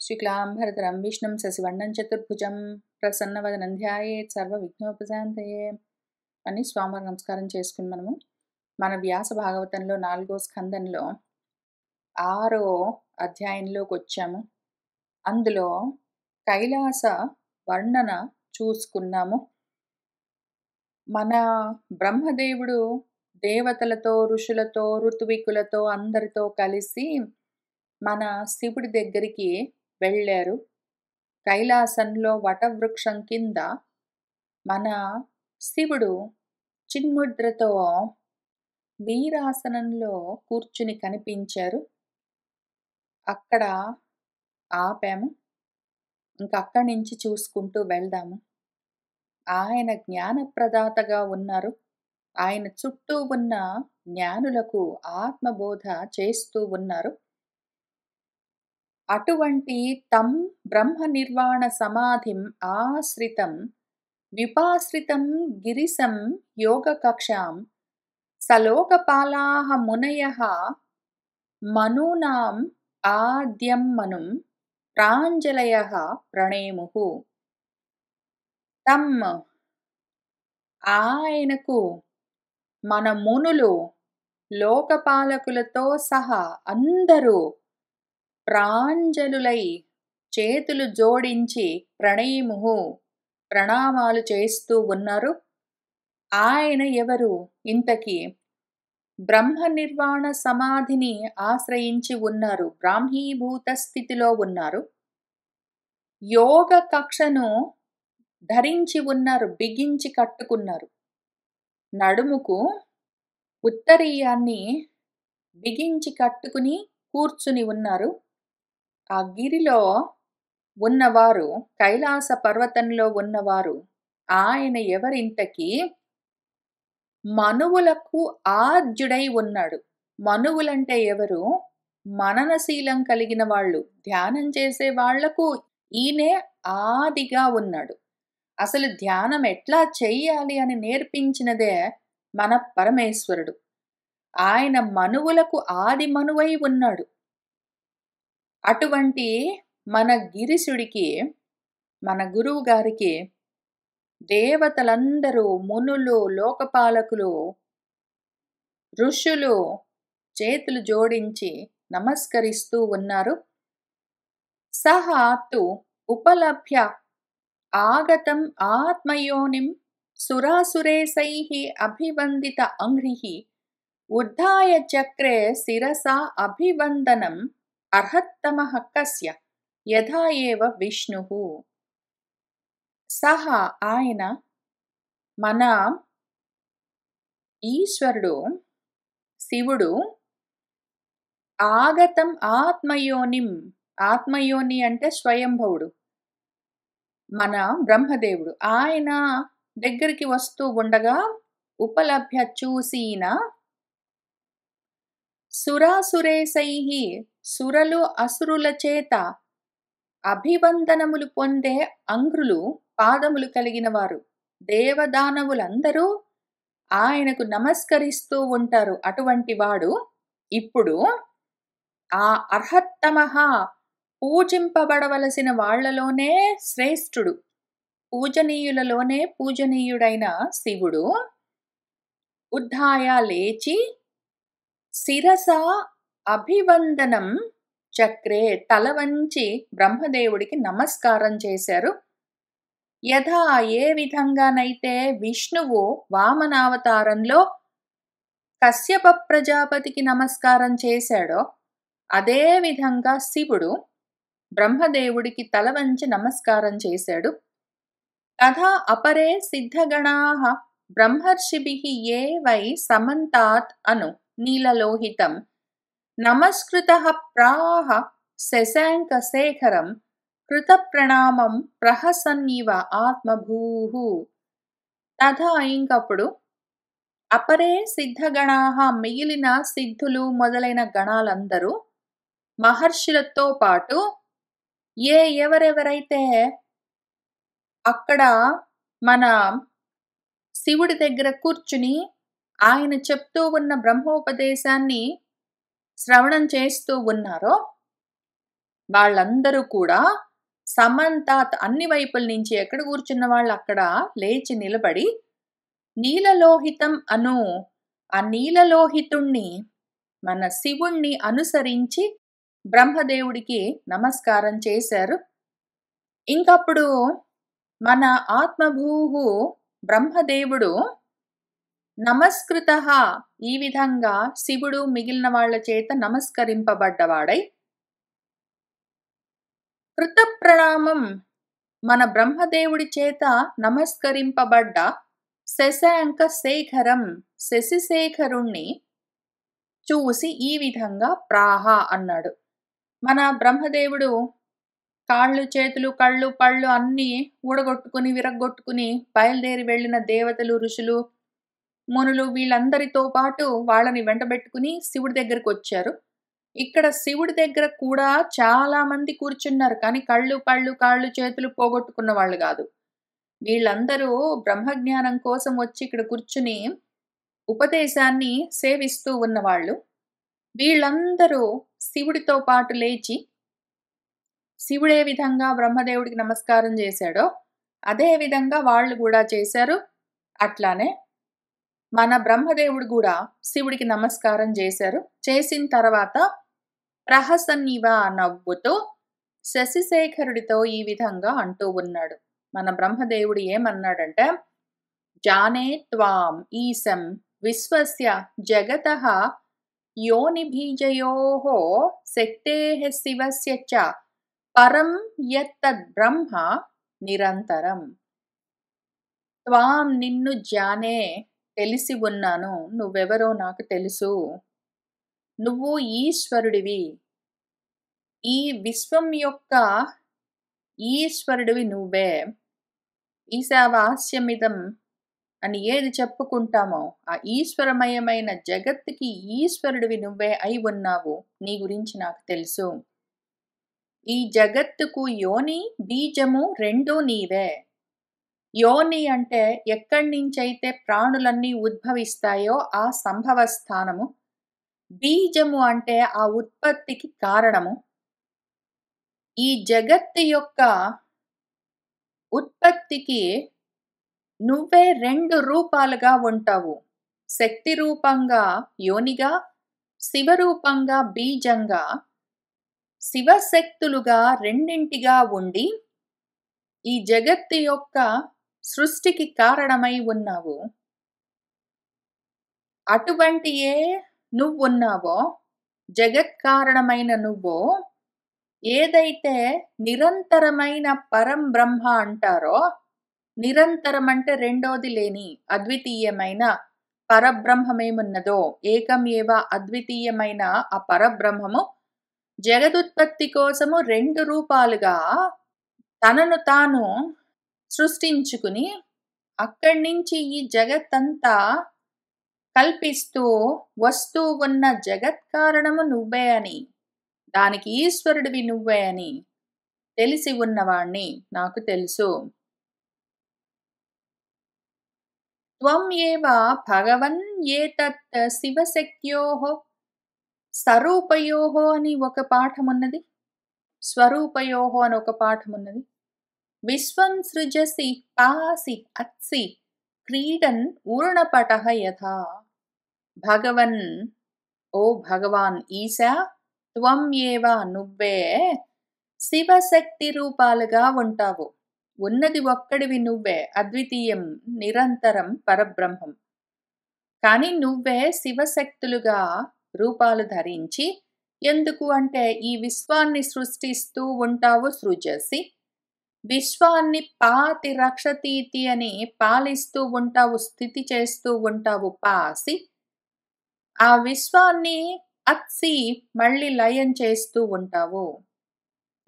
శుక్లాంబరధరం విష్ణుం శశివర్ణం చతుర్భుజం ప్రసన్నవదనం ధ్యాయేత్ సర్వవిఘ్నోపశాంతయే అని స్వామివారి నమస్కారం చేసుకుని మన వ్యాస భాగవతంలో 4వ స్కందంలో 6వ అధ్యాయంలోకి వచ్చాము. అందులో కైలాస వర్ణన చూసుకున్నాము. మన బ్రహ్మదేవుడు దేవతలతో, ఋషులతో, ఋత్వికులతో అందరితో కలిసి మన శివుడి దగ్గరికి వెళ్ళారు. కైలాసంలో వటవృక్షం కింద మన శివుడు చిన్ముద్రతో వీరాసనంలో కూర్చుని కనిపించారు. అక్కడ ఆపాము. ఇంకా అక్కడి నుంచి చూసుకుంటూ వెళ్దాము. ఆయన జ్ఞానప్రదాతగా ఉన్నారు. ఆయన చుట్టూ ఉన్న జ్ఞానులకు ఆత్మబోధ చేస్తూ ఉన్నారు. అటువంటి తం బ్రహ్మ నిర్వాణ సమాధిం ఆశ్రితం విపాశ్రితం గిరిశం యోగకక్షాం సలోకపాలాః మునయః మనూనాం ఆద్యం మనుం ప్రాంజలయః ప్రణేముః. తం ఆయనకు మన మునులు లోకపాలకులతో సహా అందరూ ప్రాంజలులై చేతులు జోడించి ప్రణేముః ప్రణామాలు చేస్తూ ఉన్నారు. ఆయన ఎవరు? ఇంతకీ బ్రహ్మ నిర్వాణ సమాధిని ఆశ్రయించి ఉన్నారు. బ్రాహ్మీభూత స్థితిలో ఉన్నారు. యోగ కక్షను ధరించి ఉన్నారు. బిగించి కట్టుకున్నారు. నడుముకు ఉత్తరీయాన్ని బిగించి కట్టుకుని కూర్చుని ఉన్నారు. ఆ గిరిలో ఉన్నవారు, కైలాస పర్వతంలో ఉన్నవారు ఆయన ఎవరింతకీ? మనువులకు ఆద్యుడై ఉన్నాడు. మనువులంటే ఎవరు? మననశీలం కలిగిన వాళ్ళు, ధ్యానం చేసే వాళ్లకు ఈయనే ఆదిగా ఉన్నాడు. అసలు ధ్యానం ఎట్లా చెయ్యాలి అని నేర్పించినదే మన పరమేశ్వరుడు. ఆయన మనువులకు ఆది మనువై ఉన్నాడు. అటువంటి మన గిరిశుడికి, మన గురువు గారికి దేవతలందరూ, మునులు, లోకపాలకులు, ఋషులు చేతులు జోడించి నమస్కరిస్తూ ఉన్నారు. సహా తు ఉపలభ్య ఆగతం ఆత్మయోనిం సురాసురేశైః అభివందిత అంఘ్రిః ఉద్ధాయ చక్రే శిరసా అభివందనం అర్హత్తమః కస్య యథా ఏవ విష్ణుః. సహా ఆయన, మన ఈశ్వరుడు శివుడు, ఆగతం ఆత్మయోనిం, ఆత్మయోని అంటే స్వయంభవుడు, మన బ్రహ్మదేవుడు ఆయన దగ్గరికి వస్తూ ఉండగా ఉపలభ్య చూసిన సురాసురేశైః సురలు అసురుల చేత అభివందనములు పొందే అంఘ్రులు, పాదములు కలిగిన వారు, దేవదానవులందరూ ఆయనకు నమస్కరిస్తూ ఉంటారు. అటువంటి వాడు ఇప్పుడు ఆ అర్హత్తమః పూజింపబడవలసిన వాళ్లలోనే శ్రేష్ఠుడు, పూజనీయులలోనే పూజనీయుడైన శివుడు ఉద్ధాయ లేచి శిరసా అభివందనం చక్రే తల వంచి బ్రహ్మదేవుడికి నమస్కారం చేశారు. యథా ఏ విధంగానైతే విష్ణువు వామనావతారంలో కశ్యప ప్రజాపతికి నమస్కారం చేశాడో అదే విధంగా శివుడు బ్రహ్మదేవుడికి తల వంచి నమస్కారం చేశాడు. తథా అపరే సిద్ధగణాః బ్రహ్మర్షిభిః ఏ వై సమంతాత్ అను నీలలోహితం నమస్కృతః ప్రాహ శశాంక శేఖరం కృత ప్రణామం ప్రహసన్నివ ఆత్మభూః. తథా ఇంకప్పుడు అపరే సిద్ధగణాః మిగిలిన సిద్ధులు మొదలైన గణాలందరూ మహర్షులతో పాటు ఎవరెవరైతే అక్కడ మన శివుడి దగ్గర కూర్చుని ఆయన చెప్తూ ఉన్న బ్రహ్మోపదేశాన్ని శ్రవణం చేస్తూ ఉన్నారో వాళ్ళందరూ కూడా సమంతాత్ అన్ని వైపుల నుంచి ఎక్కడ కూర్చున్న వాళ్ళు అక్కడ లేచి నిలబడి నీలలోహితం అను ఆ నీలలోహితుణ్ణి మన శివుణ్ణి అనుసరించి బ్రహ్మదేవుడికి నమస్కారం చేశారు. ఇంకప్పుడు మన ఆత్మభూహు బ్రహ్మదేవుడు నమస్కృతః ఈ విధంగా శివుడు మిగిలిన వాళ్ళ చేత నమస్కరింపబడ్డవాడై కృతప్రణామం మన బ్రహ్మదేవుడి చేత నమస్కరింపబడ్డ శశాంక శేఖరం శశిశేఖరుణ్ణి చూసి ఈ విధంగా ప్రాహ అన్నాడు. మన బ్రహ్మదేవుడు కాళ్ళు చేతులు కళ్ళు పళ్ళు అన్నీ ఊడగొట్టుకుని విరగ్గొట్టుకుని బయలుదేరి వెళ్ళిన దేవతలు ఋషులు మునులు వీళ్ళందరితో పాటు వాళ్ళని వెంటబెట్టుకుని శివుడి దగ్గరకు వచ్చారు. ఇక్కడ శివుడి దగ్గర కూడా చాలా మంది కూర్చున్నారు, కానీ కళ్ళు పళ్ళు కాళ్ళు చేతులు పోగొట్టుకున్న వాళ్ళు కాదు. వీళ్ళందరూ బ్రహ్మజ్ఞానం కోసం వచ్చి ఇక్కడ కూర్చుని ఉపదేశాన్ని సేవిస్తూ ఉన్నవాళ్ళు. వీళ్ళందరూ శివుడితో పాటు లేచి శివుడే విధంగా బ్రహ్మదేవుడికి నమస్కారం చేశాడో అదే విధంగా వాళ్ళు కూడా చేశారు. అట్లానే మన బ్రహ్మదేవుడు కూడా శివుడికి నమస్కారం చేశారు. చేసిన తర్వాత ప్రహసన్నివ నవ్వుతూ శశిశేఖరుడితో ఈ విధంగా అంటూ ఉన్నాడు. మన బ్రహ్మదేవుడు ఏమన్నాడంటే, జానే త్వాం ఈశం విశ్వస్య జగతః యోనిబీజయోః శక్తేః శివస్య చ పరం యత్తద్ బ్రహ్మ నిరంతరం. త్వాం నిన్ను జానే తెలిసి ఉన్నాను, నువ్వెవరో నాకు తెలుసు, నువ్వు ఈశ్వరుడివి, ఈ విశ్వం యొక్క ఈశ్వరుడివి నువ్వే. ఈశావాస్యమిదం అని ఏది చెప్పుకుంటామో ఆ ఈశ్వరమయమైన జగత్తుకి ఈశ్వరుడివి నువ్వే అయి ఉన్నావు, నీ గురించి నాకు తెలుసు. ఈ జగత్తుకు యోని బీజము రెండూ నీవే. యోని అంటే ఎక్కడి నుంచైతే ప్రాణులన్నీ ఉద్భవిస్తాయో ఆ సంభవ స్థానము. బీజము అంటే ఆ ఉత్పత్తికి కారణము. ఈ జగత్తు యొక్క ఉత్పత్తికి నువ్వే రెండు రూపాలుగా ఉంటావు. శక్తి రూపంగా యోనిగా, శివరూపంగా బీజంగా, శివశక్తులుగా రెండింటిగా ఉండి ఈ జగత్తు యొక్క సృష్టికి కారణమై ఉన్నావు. అటువంటి నువ్వున్నావో, జగత్కారణమైన నువ్వు ఏదైతే నిరంతరమైన పరం బ్రహ్మ అంటారో, నిరంతరం అంటే రెండోది లేని అద్వితీయమైన పరబ్రహ్మమేమున్నదో, ఏకం ఏవ అద్వితీయమైన ఆ పరబ్రహ్మము జగదుత్పత్తి కోసము రెండు రూపాలుగా తనను తాను సృష్టించుకుని అక్కడి నుంచి ఈ జగత్తంతా కల్పిస్తూ వస్తూ ఉన్న జగత్కారణము నువ్వే అని, దానికి ఈశ్వరుడివి నువ్వే అని తెలిసి ఉన్నవాణ్ణి నాకు తెలుసు. త్వం ఏవ భగవన్ ఏతత్ శివశక్త్యోః స్వరూపయోః అని ఒక పాఠమున్నది, స్వరూపయోః అని ఒక పాఠమున్నది. విశ్వం సృజసి పాసి అత్సి క్రీడన్ ఊర్ణపటః యథా. భగవన్, ఓ భగవాన్ ఈశా, త్వం ఏవ నువ్వే శివశక్తి రూపాలుగా ఉంటావు. ఉన్నది ఒక్కడివి నువ్వే, అద్వితీయం నిరంతరం పరబ్రహ్మం. కానీ నువ్వే శివశక్తులుగా రూపాలు ధరించి, ఎందుకు అంటే ఈ విశ్వాన్ని సృష్టిస్తూ ఉంటావు సృజసి, విశ్వాన్ని పాతి రక్షతీతి అని పాలిస్తూ ఉంటావు, స్థితి చేస్తూ ఉంటావు పాసి, ఆ విశ్వాన్ని అత్సి మళ్ళీ లయం చేస్తూ ఉంటావు.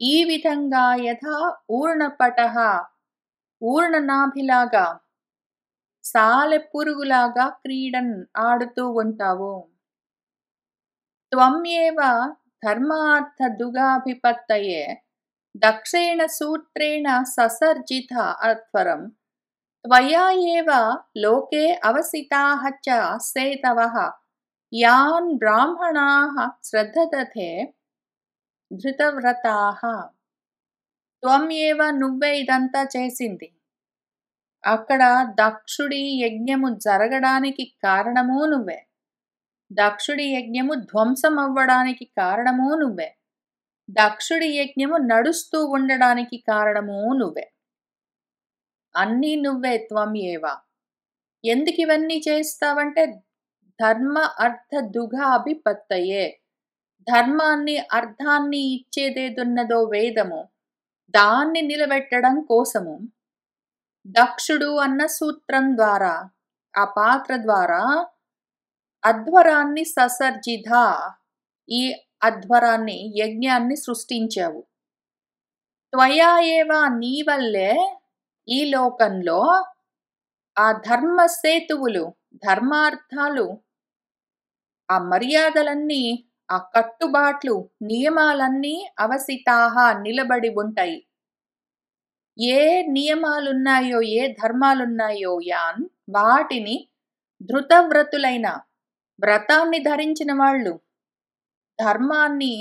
ఈ విధంగా యథా ఊర్ణపటః ఊర్ణనాభిలాగా సాలెపురుగులాగా క్రీడన్ ఆడుతూ ఉంటావు. త్వం ఏవ ధర్మార్థ దుగాభిపత్తయే దక్షేణ సూత్రేణ ససర్జిత అత్వరం త్వయా ఏవ లోకే అవసితాః చ సేతవః యాన్ బ్రాహ్మణాః శ్రద్ధదతే ధృతవ్రతాః. త్వం ఏవ, నువ్వే ఇదంతా చేసింది. అక్కడ దక్షుడి యజ్ఞము జరగడానికి కారణమూ నువ్వే. దక్షుడి యజ్ఞము ధ్వంసం అవ్వడానికి కారణమూ నువ్వే. దక్షుడి యజ్ఞము నడుస్తూ ఉండడానికి కారణమూ నువ్వే. అన్నీ నువ్వే. త్వం ఏవ. ఎందుకు ఇవన్నీ చేస్తావంటే ధర్మ అర్థ దుఘాభిపత్తయే. ధర్మాన్ని అర్థాన్ని ఇచ్చేదేదున్నదో వేదము, దాన్ని నిలబెట్టడం కోసము దక్షుడు అన్న సూత్రం ద్వారా, ఆ పాత్ర ద్వారా అధ్వరాన్ని ససర్జిధ, ఈ అధ్వరాన్ని యజ్ఞాన్ని సృష్టించావు. త్వయా ఏవ, నీ వల్లే ఈ లోకంలో ఆ ధర్మ సేతువులు, ధర్మార్థాలు, ఆ మర్యాదలన్నీ, ఆ కట్టుబాట్లు, నియమాలన్నీ అవసితాహ, నిలబడి ఉంటాయి. ఏ నియమాలున్నాయో, ఏ ధర్మాలున్నాయో యాన్, వాటిని ధృతవ్రతులైన, వ్రతాన్ని ధరించిన వాళ్ళు, ధర్మాన్ని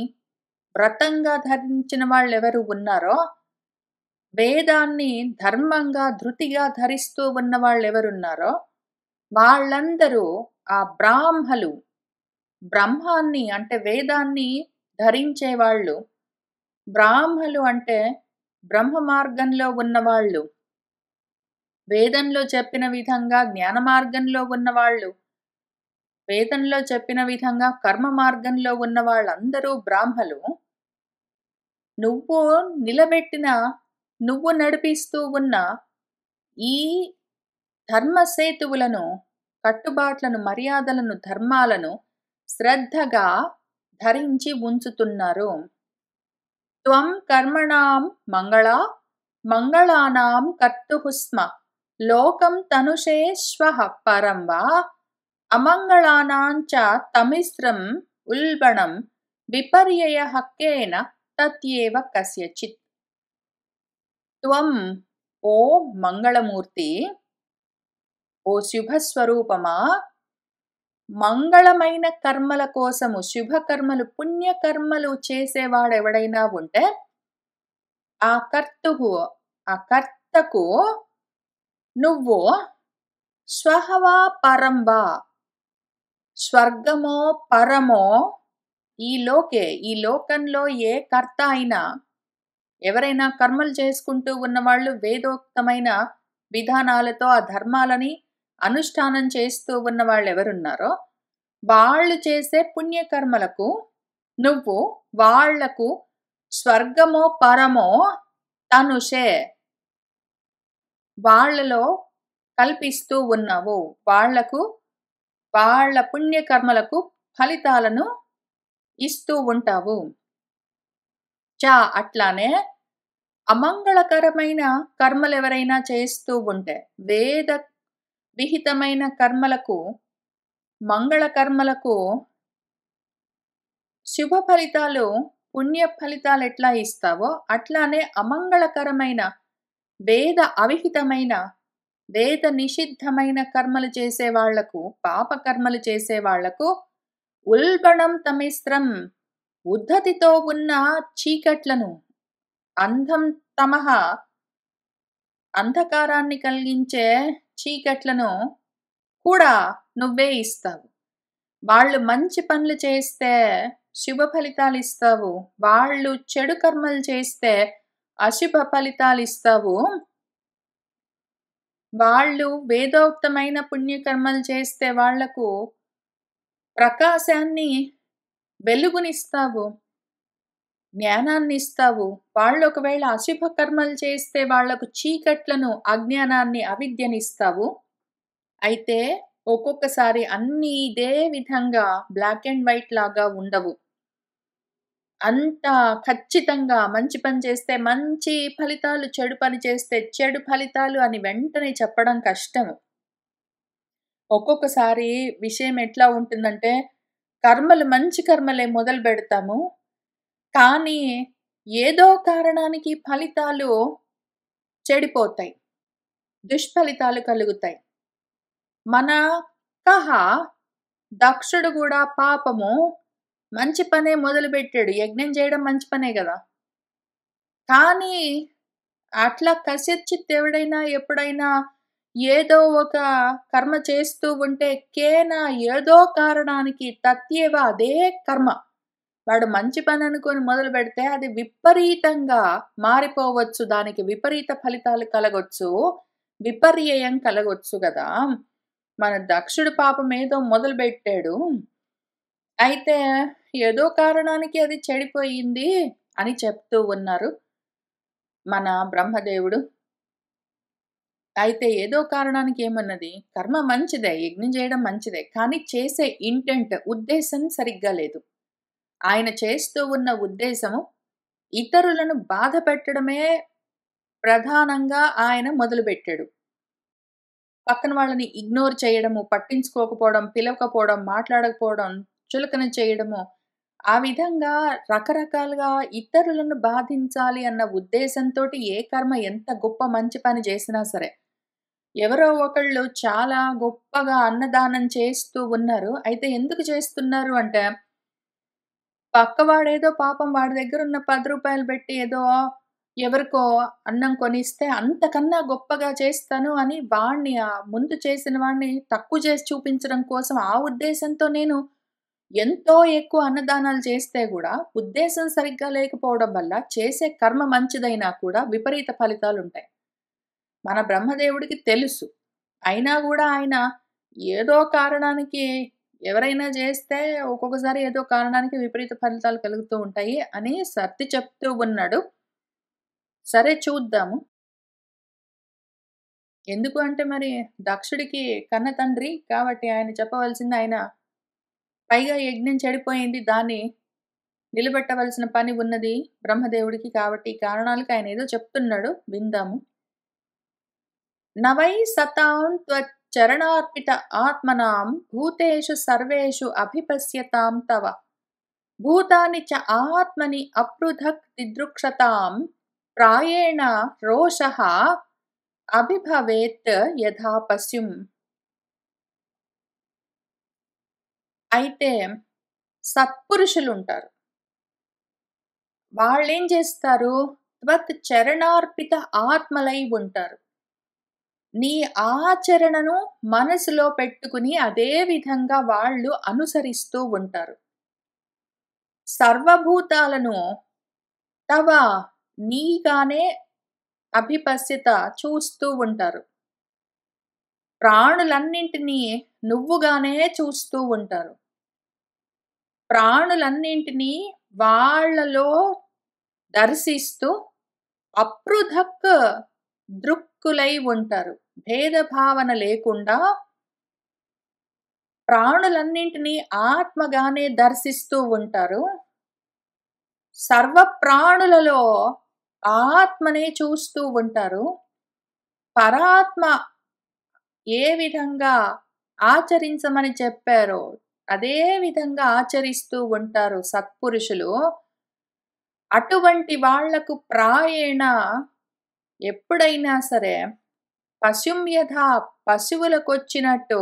వ్రతంగా ధరించిన వాళ్ళెవరు ఉన్నారో, వేదాన్ని ధర్మంగా ధృతిగా ధరిస్తూ ఉన్న వాళ్ళెవరున్నారో వాళ్ళందరూ ఆ బ్రాహ్మలు, బ్రహ్మాన్ని అంటే వేదాన్ని ధరించేవాళ్ళు, బ్రాహ్మలు అంటే బ్రహ్మ మార్గంలో ఉన్నవాళ్ళు, వేదంలో చెప్పిన విధంగా జ్ఞాన మార్గంలో ఉన్నవాళ్ళు, వేదంలో చెప్పిన విధంగా కర్మ మార్గంలో ఉన్న వాళ్ళందరూ బ్రాహ్మలు. నువ్వు నిలబెట్టిన, నువ్వు నడిపిస్తూ ఉన్న ఈ ధర్మసేతువులను, కట్టుబాట్లను, మర్యాదలను, ధర్మాలను శ్రద్ధగా ధరించి ఉంచుతున్నారు. త్వం కర్మణాం మంగళా మంగళానాం కర్తుః స్మ లోకం తనుషేష్వః పరం వా అమంగళానాం చ తమిస్రం ఉల్బణం విపర్యయః కేన తత్యేవ కస్యచిత్. త్వం, ఓ మంగళమూర్తి, ఓ శుభస్వరూపమా, మంగళమైన కర్మల కోసము, శుభకర్మలు, పుణ్యకర్మలు చేసేవాడెవడైనా ఉంటే ఆ కర్తుహు, ఆ కర్తకు నువ్వు స్వహవా పరంబా, స్వర్గమో పరమో, ఈ లోకంలో ఏ కర్త అయినా, ఎవరైనా కర్మలు చేసుకుంటూ ఉన్నవాళ్ళు వేదోక్తమైన విధానాలతో ఆ ధర్మాలని అనుష్ఠానం చేస్తూ ఉన్న వాళ్ళు ఎవరున్నారో వాళ్ళు చేసే పుణ్యకర్మలకు నువ్వు వాళ్లకు స్వర్గమో పరమో తనుషే, వాళ్లలో కల్పిస్తూ ఉన్నావు. వాళ్లకు వాళ్ళ పుణ్యకర్మలకు ఫలితాలను ఇస్తూ ఉంటావు. అట్లానే అమంగళకరమైన కర్మలు ఎవరైనా చేస్తూ ఉంటే, వేద విహితమైన కర్మలకు, మంగళ కర్మలకు శుభ ఫలితాలు, పుణ్య ఫలితాలు ఎట్లా ఇస్తావో అట్లానే అమంగళకరమైన, వేద అవిహితమైన, వేద నిషిద్ధమైన కర్మలు చేసే వాళ్లకు, పాప కర్మలు చేసే వాళ్లకు ఉల్బణం తమిస్రం, ఉద్ధతితో ఉన్న చీకట్లను, అంధం తమః, అంధకారాన్ని కలిగించే చీకట్లను కూడా నువ్వే ఇస్తావు. వాళ్ళు మంచి పనులు చేస్తే శుభ ఫలితాలు ఇస్తావు, వాళ్ళు చెడు కర్మలు చేస్తే అశుభ ఫలితాలు ఇస్తావు. వాళ్ళు వేదోక్తమైన పుణ్యకర్మలు చేస్తే వాళ్లకు ప్రకాశాన్ని, వెలుగునిస్తావు, జ్ఞానాన్ని ఇస్తావు. వాళ్ళు ఒకవేళ అశుభ కర్మలు చేస్తే వాళ్లకు చీకట్లను, అజ్ఞానాన్ని, అవిద్యనిస్తావు. అయితే ఒక్కొక్కసారి అన్నీ ఇదే విధంగా బ్లాక్ అండ్ వైట్ లాగా ఉండవు. అంత ఖచ్చితంగా మంచి పని చేస్తే మంచి ఫలితాలు, చెడు పని చేస్తే చెడు ఫలితాలు అని వెంటనే చెప్పడం కష్టం. ఒక్కొక్కసారి విషయం ఎట్లా ఉంటుందంటే, కర్మలు మంచి కర్మలే మొదలు పెడతాము, కానీ ఏదో కారణానికి ఫలితాలు చెడిపోతాయి, దుష్ఫలితాలు కలుగుతాయి. మన దక్షుడు కూడా పాపము మంచి పనే మొదలుపెట్టాడు. యజ్ఞం చేయడం మంచి పనే గదా! కానీ అట్లా కసెచ్చిత్ ఎవడైనా ఎప్పుడైనా ఏదో ఒక కర్మ చేస్తూ ఉంటే ఏదో కారణానికి తత్యేవ అదే కర్మ. వాడు మంచి పని అనుకోని మొదలుపెడితే అది విపరీతంగా మారిపోవచ్చు. దానికి విపరీత ఫలితాలు కలగొచ్చు. విపర్యయం కలగొచ్చు గదా! మన దక్షుడు పాపం ఏదో మొదలుపెట్టాడు. అయితే ఏదో కారణానికి అది చెడిపోయింది అని చెప్తూ ఉన్నారు మన బ్రహ్మదేవుడు. అయితే ఏదో కారణానికి ఏమన్నది, కర్మ మంచిదే, యజ్ఞం చేయడం మంచిదే. కానీ చేసే ఉద్దేశం సరిగ్గా లేదు. ఆయన చేస్తూ ఉన్న ఉద్దేశము ఇతరులను బాధ పెట్టడమే ప్రధానంగా ఆయన మొదలుపెట్టాడు. పక్కన వాళ్ళని ఇగ్నోర్ చేయడము, పట్టించుకోకపోవడం, పిలవకపోవడం, మాట్లాడకపోవడం, చులకన చేయడము, ఆ విధంగా రకరకాలుగా ఇతరులను బాధించాలి అన్న ఉద్దేశంతోటి ఏ కర్మ ఎంత గొప్ప మంచి పని చేసినా సరే, ఎవరో ఒకళ్ళు చాలా గొప్పగా అన్నదానం చేస్తూ ఉన్నారు. అయితే ఎందుకు చేస్తున్నారు అంటే, పక్కవాడేదో పాపం వాడి దగ్గరున్న రూ. 10 పెట్టి ఏదో ఎవరికో అన్నం కొనిస్తే అంతకన్నా గొప్పగా చేస్తాను అని వాడిని ముందు చేసిన వాడిని తక్కువ చేసి చూపించడం కోసం ఆ ఉద్దేశంతో నేను ఎంతో ఎక్కువ అన్నదానాలు చేస్తే గూడా ఉద్దేశం సరిగ్గా లేకపోవడం వల్ల చేసే కర్మ మంచిదైనా కూడా విపరీత ఫలితాలుంటాయి. మన బ్రహ్మదేవుడికి తెలుసు. అయినా గూడా ఆయన ఏదో కారణానికి ఎవరైనా చేస్తే ఒక్కొక్కసారి ఏదో కారణానికి విపరీత ఫలితాలు కలుగుతూ ఉంటాయి అని సర్ది చెప్తూ ఉన్నాడు. సరే చూద్దాము. ఎందుకు అంటే మరి దక్షుడికి కన్న తండ్రి కాబట్టి ఆయన చెప్పవలసింది ఆయన పైగా యజ్ఞం చెడిపోయింది. దాన్ని నిలబెట్టవలసిన పని ఉన్నది బ్రహ్మదేవుడికి. కాబట్టి ఈ కారణాలకి ఆయన ఏదో చెప్తున్నాడు విందాము. నవై సతాం త్వచ్చరణార్పిత ఆత్మనాం భూతేషు సర్వేషు అభిపశ్యతాం తవ భూతాని చ ఆత్మని అపృథక్ దిదృక్షతాం ప్రాయేణ రోషః అభిభవేత్ యథా పశ్యుం. అయితే సత్పురుషులుంటారు. వాళ్ళేం చేస్తారు? త్వత్ చరణార్పిత ఆత్మలై ఉంటారు. నీ ఆచరణను మనసులో పెట్టుకుని అదే విధంగా వాళ్ళు అనుసరిస్తూ ఉంటారు. సర్వభూతాలను తవ నీగానే అభిపశ్యత చూస్తూ ఉంటారు. ప్రాణులన్నింటినీ నువ్వుగానే చూస్తూ ఉంటారు. ప్రాణులన్నింటినీ వాళ్ళలో దర్శిస్తూ అపృథక్ దృక్కులై ఉంటారు. భేదభావన లేకుండా ప్రాణులన్నింటినీ ఆత్మగానే దర్శిస్తూ ఉంటారు. సర్వ ప్రాణులలో ఆత్మనే చూస్తూ ఉంటారు. పరాత్మ ఏ విధంగా ఆచరించమని చెప్పారో అదే విధంగా ఆచరిస్తూ ఉంటారు సత్పురుషులు. అటువంటి వాళ్లకు ప్రాయేణ ఎప్పుడైనా సరే పశుం యథా పశువులకొచ్చినట్టు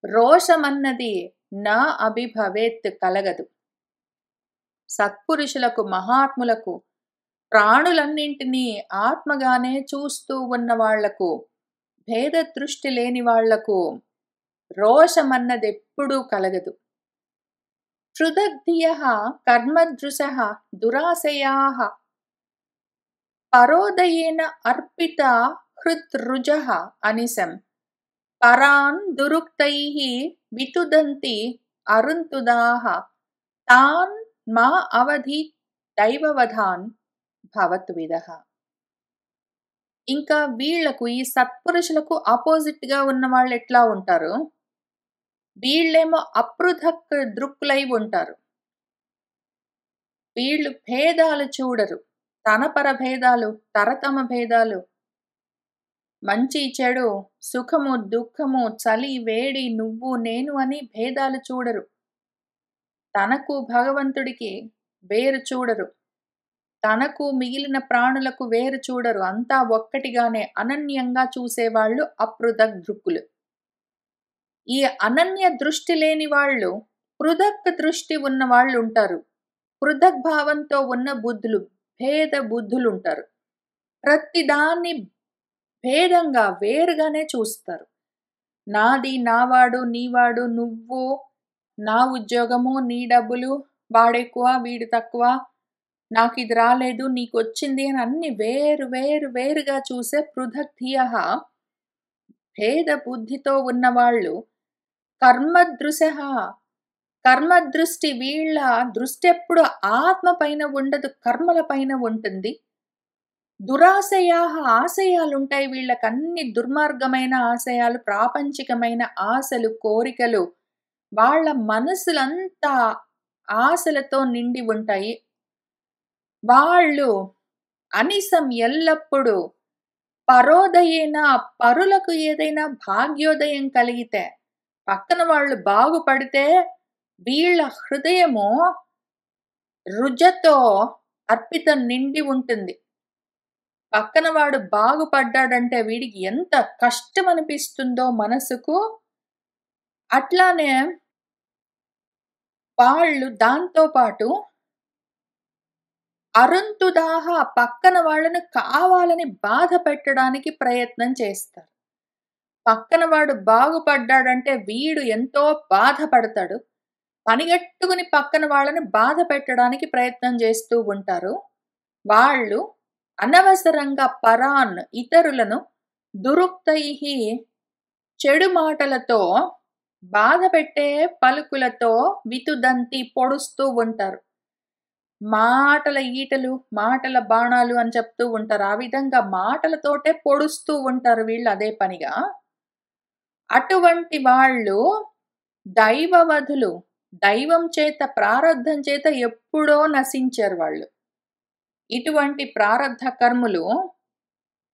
రోషమన్నది నా అభిభవేత్ కలగదు. సత్పురుషులకు మహాత్ములకు ప్రాణులన్నింటినీ ఆత్మగానే చూస్తూ ఉన్న వాళ్లకు భేద దృష్టి లేని వాళ్లకు రోషమన్నదెప్పుడూ కలగదు. క్షుదగ్ధియః కర్మదృశః దురాశయాః పరోదయేన అర్పిత హృద్రుజః అనిశం పరాన్ దురుక్తైః వితుదంతి అరుంతుదాః తాన్ మా అవధి దైవవధాన్ భవత్విదః. ఇంకా వీళ్లకు ఈ సత్పురుషులకు ఆపోజిట్ గా ఉన్న వాళ్ళు ఎట్లా ఉంటారు? వీళ్ళేమో అపృథక్ దృక్కులై ఉంటారు. వీళ్ళు భేదాలు చూడరు. తనపర భేదాలు, తరతమ భేదాలు, మంచి చెడు, సుఖము దుఃఖము, చలి వేడి, నువ్వు నేను అని భేదాలు చూడరు. తనకు భగవంతుడికి వేరు చూడరు. తనకు మిగిలిన ప్రాణులకు వేరు చూడరు. అంతా ఒక్కటిగానే అనన్యంగా చూసేవాళ్ళు అపృథక్ దృక్కులు. ఈ అనన్య దృష్టి లేని వాళ్ళు పృథక్ దృష్టి ఉన్న వాళ్ళు ఉంటారు. పృథక్ భావంతో ఉన్న బుద్ధులు, భేద బుద్ధులుంటారు. ప్రతిదాన్ని భేదంగా, వేరుగానే చూస్తారు. నాది, నావాడు, నీవాడు, నువ్వు, నా ఉద్యోగము, నీ డబ్బులు, వాడెక్కువ, వీడు తక్కువ, నాకిది రాలేదు, నీకొచ్చింది అని అన్ని వేరు వేరు వేరుగా చూసే పృథగ్ధియః భేద బుద్ధితో ఉన్నవాళ్ళు కర్మదృశః కర్మదృష్టి వీళ్ళ దృష్టి ఎప్పుడు ఆత్మ పైన ఉండదు, కర్మల పైన ఉంటుంది. దురాశయాః ఆశయాలుంటాయి వీళ్ళకన్ని దుర్మార్గమైన ఆశయాలు, ప్రాపంచికమైన ఆశలు, కోరికలు. వాళ్ళ మనసులంతా ఆశలతో నిండి ఉంటాయి. వాళ్ళు అనిసం ఎల్లప్పుడూ పరోదయేన పరులకు ఏదైనా భాగ్యోదయం కలిగితే, పక్కన వాళ్ళు బాగుపడితే వీళ్ళ హృదయము రుజతో అర్పితం నిండి ఉంటుంది. పక్కన వాడు బాగుపడ్డాడంటే వీడికి ఎంత కష్టం అనిపిస్తుందో మనసుకు, అట్లానే వాళ్ళు దాంతో పాటు అరుంతుదాహ పక్కన వాళ్ళను కావాలని బాధ పెట్టడానికి ప్రయత్నం చేస్తారు. పక్కన వాడు బాగుపడ్డాడంటే వీడు ఎంతో బాధపడతాడు. పనిగట్టుకుని పక్కన వాళ్ళని బాధ పెట్టడానికి ప్రయత్నం చేస్తూ ఉంటారు. వాళ్ళు అనవసరంగా పరాన్ ఇతరులను దురుక్తైహి చెడు మాటలతో, బాధ పెట్టే పలుకులతో వితుదంతి పొడుస్తూ ఉంటారు. మాటల ఈటలు, మాటల బాణాలు అని చెప్తూ ఉంటారు. ఆ విధంగా మాటలతోటే పొడుస్తూ ఉంటారు వీళ్ళు అదే పనిగా. అటువంటి వాళ్ళు దైవవధులు. దైవం చేత, ప్రారబ్ధం చేత ఎప్పుడో నశించారు వాళ్ళు. ఇటువంటి ప్రారబ్ధ కర్ములు,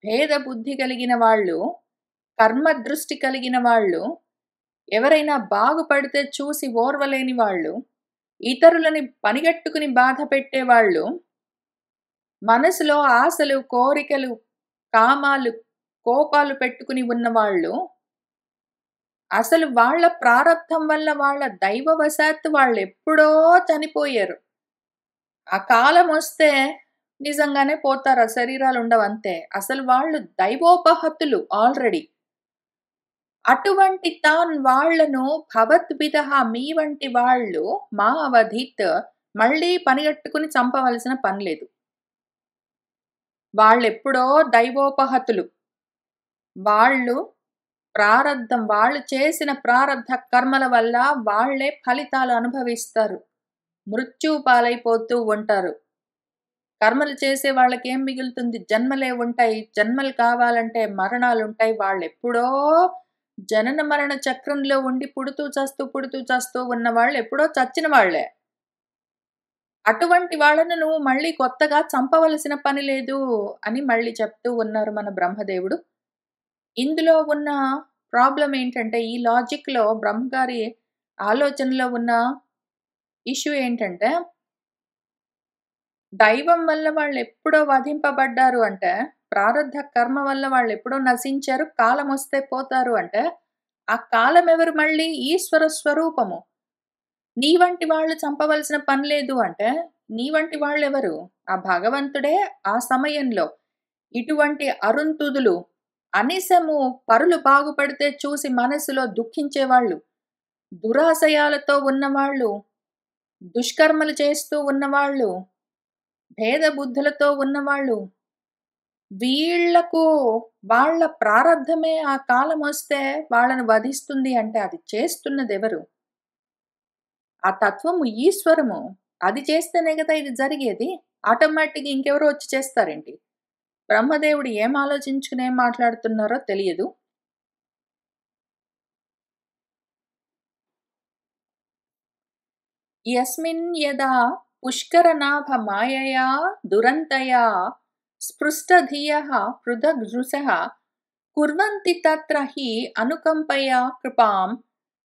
భేద బుద్ధి కలిగిన వాళ్ళు, కర్మ దృష్టి కలిగిన వాళ్ళు, ఎవరైనా బాగుపడితే చూసి ఓర్వలేని వాళ్ళు, ఇతరులని పనిగట్టుకుని బాధ పెట్టేవాళ్ళు, మనసులో ఆశలు, కోరికలు, కామాలు, కోపాలు పెట్టుకుని ఉన్నవాళ్ళు, అసలు వాళ్ళ ప్రారబ్ధం వల్ల, వాళ్ళ దైవవశాత్తు వాళ్ళెప్పుడో చనిపోయారు. ఆ కాలం వస్తే నిజంగానే పోతారు. ఆ శరీరాలు ఉండవంతే. అసలు వాళ్ళు దైవోపహతులు ఆల్రెడీ. అటువంటి వాళ్ళను భవద్విదః మీ వంటి వాళ్ళు మా అవధిత్ మళ్ళీ పనిగట్టుకుని చంపవలసిన పని లేదు. వాళ్ళెప్పుడో దైవోపహతులు. వాళ్ళు ప్రారబ్ధం, వాళ్ళు చేసిన ప్రారబ్ధ కర్మల వల్ల వాళ్ళే ఫలితాలు అనుభవిస్తారు. మృత్యు పాలైపోతూ ఉంటారు. కర్మలు చేసే వాళ్ళకేం మిగులుతుంది? జన్మలే ఉంటాయి. జన్మలు కావాలంటే మరణాలుంటాయి. వాళ్ళెప్పుడో జనన మరణ చక్రంలో ఉండి పుడుతూ చస్తూ ఉన్న వాళ్ళు ఎప్పుడో చచ్చిన వాళ్ళే. అటువంటి వాళ్ళను నువ్వు మళ్ళీ కొత్తగా చంపవలసిన పని లేదు అని మళ్ళీ చెప్తూ ఉన్నారు మన బ్రహ్మదేవుడు. ఇందులో ఉన్న ప్రాబ్లమ్ ఏంటంటే, ఈ లాజిక్‌లో బ్రహ్మగారి ఆలోచనలో ఉన్న ఇష్యూ ఏంటంటే, దైవం వల్ల వాళ్ళెప్పుడో వధింపబడ్డారు అంటే, ప్రారబ్ధ కర్మ వల్ల వాళ్ళెప్పుడో నశించారు, కాలమొస్తే పోతారు అంటే, ఆ కాలం ఎవరు మళ్ళీ? ఈశ్వర స్వరూపము. నీ వంటి వాళ్ళు చంపవలసిన పని లేదు అంటే, నీ వంటి వాళ్ళెవరు? ఆ భగవంతుడే ఆ సమయంలో. ఇటువంటి అరుంతుదులు, అనిశము పరులు బాగుపడితే చూసి మనసులో దుఃఖించేవాళ్ళు, దురాశయాలతో ఉన్నవాళ్ళు, దుష్కర్మలు చేస్తూ ఉన్నవాళ్ళు, భేద బుద్ధులతో ఉన్నవాళ్ళు, వీళ్లకు వాళ్ళ ప్రారబ్ధమే ఆ కాలమొస్తే వాళ్ళను వధిస్తుంది అంటే అది చేస్తున్నదెవరు? ఆ తత్వము ఈశ్వరము. అది చేస్తేనే కదా ఇది జరిగేది. ఆటోమేటిక్‌గా ఇంకెవరో వచ్చి చేస్తారేంటి? బ్రహ్మదేవుడు ఏం ఆలోచించుకుని ఏం మాట్లాడుతున్నారో తెలియదు. యస్మిన్ యదా పుష్కరనాభ మాయయా దురంతయా స్పృష్టధియః పృథగ్దృశః కుర్వంతి తత్ర హి అనుకంపయా కృపాం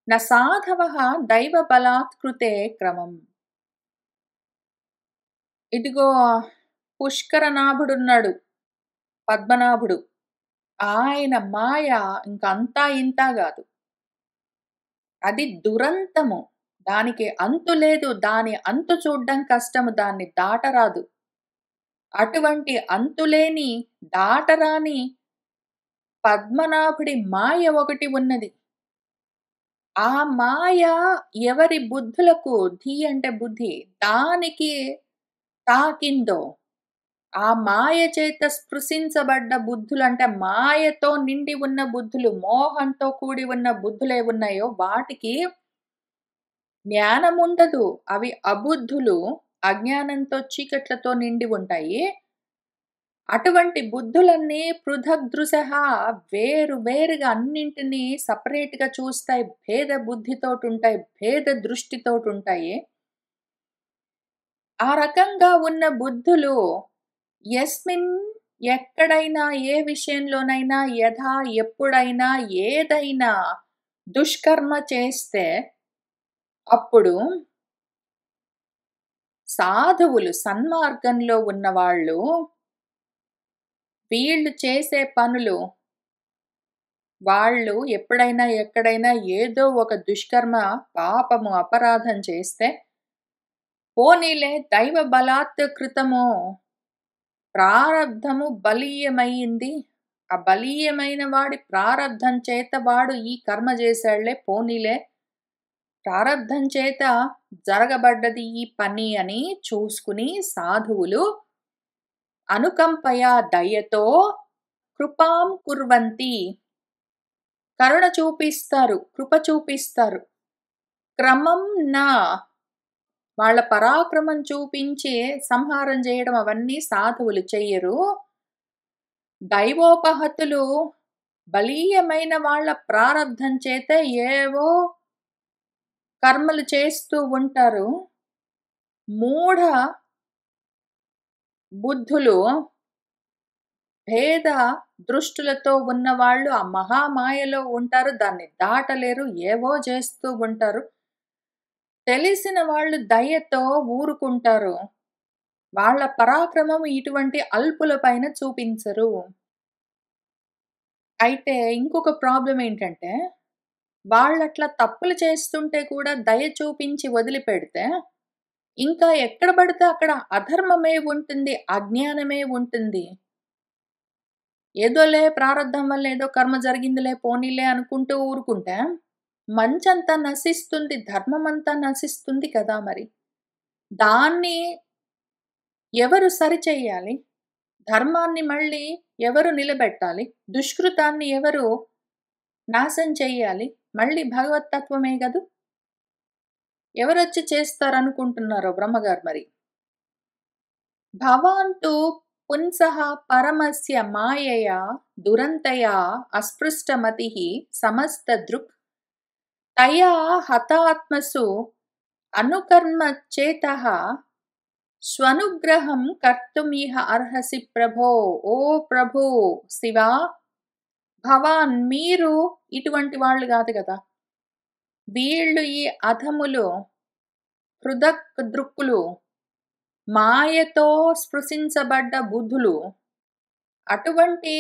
న సాధవః దైవబలాత్ కృతే క్రమం. ఇదిగో పుష్కరనాభుడున్నాడు, పద్మనాభుడు. ఆయన మాయ ఇంకంతా ఇంతా గాదు. అది దురంతము. దానికి అంతు లేదు. దాని అంతు చూడ్డం కష్టము. దాన్ని దాటరాదు. అటువంటి అంతులేని, దాటరాని పద్మనాభుడి మాయ ఒకటి ఉన్నది. ఆ మాయ ఎవరి బుద్ధులకు, ధీ అంటే బుద్ధి, దానికి తాకిందో, ఆ మాయ చేత స్పృశించబడ్డ బుద్ధులంటే మాయతో నిండి ఉన్న బుద్ధులు, మోహంతో కూడి ఉన్న బుద్ధులే ఉన్నాయో వాటికి జ్ఞానముండదు. అవి అబుద్ధులు. అజ్ఞానంతో, చీకట్లతో నిండి ఉంటాయి. అటువంటి బుద్ధులన్నీ పృథగ్దృశః వేరు వేరుగా అన్నింటినీ సెపరేట్‌గా చూస్తాయి. భేద బుద్ధితోటుంటాయి. భేద దృష్టితోటుంటాయి. ఆ రకంగా ఉన్న బుద్ధులు యస్మిన్ ఎక్కడైనా ఏ విషయంలోనైనా యథా ఎప్పుడైనా ఏదైనా దుష్కర్మ చేస్తే అప్పుడు సాధువులు సన్మార్గంలో ఉన్నవాళ్ళు వీళ్ళు చేసే పనులు వాళ్ళు ఎప్పుడైనా ఎక్కడైనా ఏదో ఒక దుష్కర్మ, పాపము, అపరాధం చేస్తే పోనీలే దైవ బలాత్ కృతము ప్రారబ్ధము బలీయమైంది. ఆ బలీయమైన వాడి ప్రారబ్ధం చేత వాడు ఈ కర్మ చేశాడులే పోనీలే. ప్రారబ్ధం చేత జరగబడ్డది ఈ పని అని చూసుకుని సాధువులు అనుకంపయా దయతో కృపాం కుర్వంతి కరుణ చూపిస్తారు, కృప చూపిస్తారు. క్రమం నా వాళ్ళ పరాక్రమం చూపించి సంహారం చేయడం అవన్నీ సాధువులు చెయ్యరు. దైవోపహతులు బలీయమైన వాళ్ళ ప్రారబ్ధం చేత ఏవో కర్మలు చేస్తూ ఉంటారు. మూఢ బుద్ధులు భేద దృష్టులతో ఉన్నవాళ్ళు ఆ మహామాయలో ఉంటారు. దాన్ని దాటలేరు. ఏవో చేస్తూ ఉంటారు. తెలిసిన వాళ్ళు దయతో ఊరుకుంటారు. వాళ్ళ పరాక్రమం ఇటువంటి అల్పుల పైన చూపించరు. అయితే ఇంకొక ప్రాబ్లం ఏంటంటే, వాళ్ళట్లా తప్పులు చేస్తుంటే కూడా దయ చూపించి వదిలిపెడితే, ఇంకా ఎక్కడ పడితే అక్కడ అధర్మమే ఉంటుంది. అజ్ఞానమే ఉంటుంది. ఏదోలే ప్రారబ్ధం వల్ల ఏదో కర్మ జరిగిందిలే పోనీలే అనుకుంటూ ఊరుకుంటే, మంచంతా నశిస్తుంది. ధర్మమంతా నశిస్తుంది కదా మరి. దాన్ని ఎవరు సరిచెయ్యాలి? ధర్మాన్ని మళ్ళీ ఎవరు నిలబెట్టాలి? దుష్కృతాన్ని ఎవరు నాశనం చెయ్యాలి? మళ్ళీ భగవత్తత్వమే గదు. ఎవరొచ్చి చేస్తారనుకుంటున్నారో బ్రహ్మగారు మరి. భవాన్ తు పుంసః పరమస్య మాయయా దురంతయా అస్పృష్టమతిః సమస్తదృక్ తయా హతాత్మసు అనుకర్మచేతః స్వనుగ్రహం కర్తుమిహ అర్హసి ప్రభో. ఓ ప్రభు శివా, భవాన్ మీరు ఇటువంటి వాళ్ళు కాదు కదా. వీళ్ళు ఈ అధములు, హృదక్ దృక్కులు, మాయతో స్పృశించబడ్డ బుద్ధులు. అటువంటి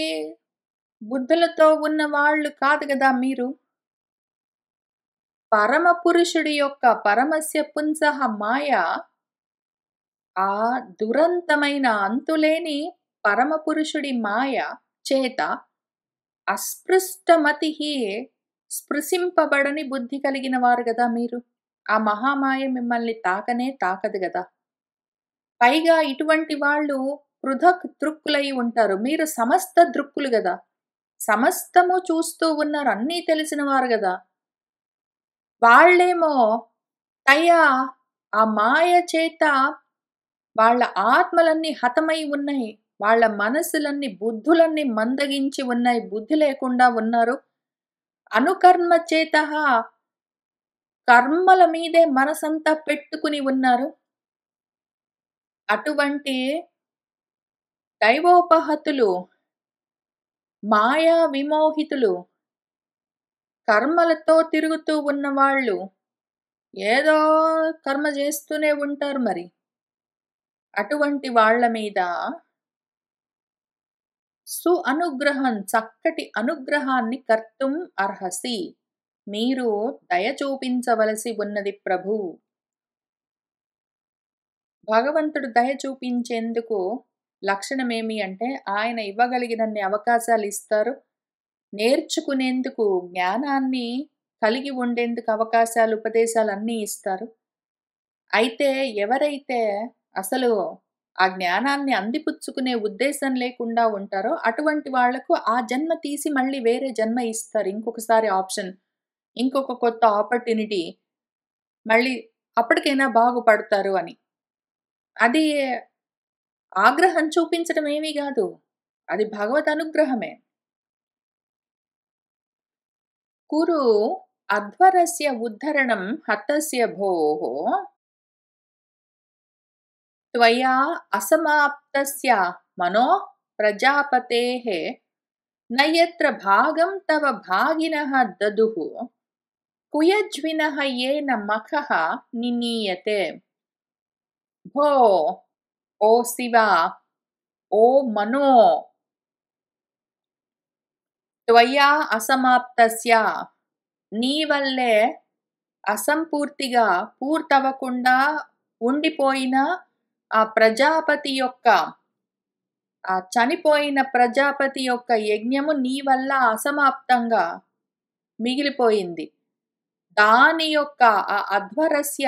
బుద్ధులతో ఉన్న వాళ్ళు కాదు కదా మీరు. పరమ పురుషుడి యొక్క పరమస్య పుంసః మాయ, ఆ దురంతమైన అంతులేని పరమపురుషుడి మాయ చేత అస్పృష్టమతిః స్పృశింపబడని బుద్ధి కలిగిన వారు గదా మీరు. ఆ మహామాయ మిమ్మల్ని తాకనే తాకదు గదా. పైగా ఇటువంటి వాళ్ళు పృథక్ దృక్కులై ఉంటారు. మీరు సమస్త దృక్కులు గదా. సమస్తము చూస్తూ ఉన్నారు. అన్నీ తెలిసిన వారు గదా. వాళ్ళేమో తయా ఆ మాయ చేత వాళ్ళ ఆత్మలన్నీ హతమై ఉన్నాయి. వాళ్ళ మనసులన్నీ, బుద్ధులన్నీ మందగించి ఉన్నాయి. బుద్ధి లేకుండా ఉన్నారు. అనుకర్మ చేతః కర్మల మీదే మనసంతా పెట్టుకుని ఉన్నారు. అటువంటి దైవోపహతులు, మాయా విమోహితులు, కర్మలతో తిరుగుతూ ఉన్నవాళ్ళు ఏదో కర్మ చేస్తూనే ఉంటారు మరి. అటువంటి వాళ్ళ మీద అనుగ్రహం చక్కటి అనుగ్రహాన్ని కర్తుం అర్హసి మీరు దయ చూపించవలసి ఉన్నది ప్రభు. భగవంతుడు దయ చూపించేందుకు లక్షణమేమి అంటే ఆయన ఇవ్వగలిగినన్ని అవకాశాలు ఇస్తారు. నేర్చుకునేందుకు జ్ఞానాన్ని కలిగి ఉండేందుకు అవకాశాలు, ఉపదేశాలన్నీ ఇస్తారు. అయితే ఎవరైతే అసలు ఆ జ్ఞానాన్ని అందిపుచ్చుకునే ఉద్దేశం లేకుండా ఉంటారో అటువంటి వాళ్లకు ఆ జన్మ తీసి మళ్ళీ వేరే జన్మ ఇస్తారు. ఇంకొకసారి ఆప్షన్, ఇంకొక కొత్త ఆపర్చునిటీ, మళ్ళీ అప్పటికైనా బాగుపడతారు అని. అది ఆగ్రహం చూపించడం ఏమీ కాదు, అది భగవద్ అనుగ్రహమే. కురు అధ్వరస్య ఉద్ధరణం హతస్య భోః త్వయా అసమాప్తస్య మనో ప్రజాపతేః నయత్ర భాగం తవ భాగినః దదుః కుయజ్వినః యేన మఖః నినీయతే. భో, ఓ శివ, ఓ మనో, త్వయా అసమాప్తస్య, నీ వల్లే అసంపూర్తిగా పూర్తవకుండా ఉండిపోయిన ఆ ప్రజాపతి యొక్క, ఆ చనిపోయిన ప్రజాపతి యొక్క యజ్ఞము నీ వల్ల అసమాప్తంగా మిగిలిపోయింది. దాని యొక్క ఆ అధ్వరస్య,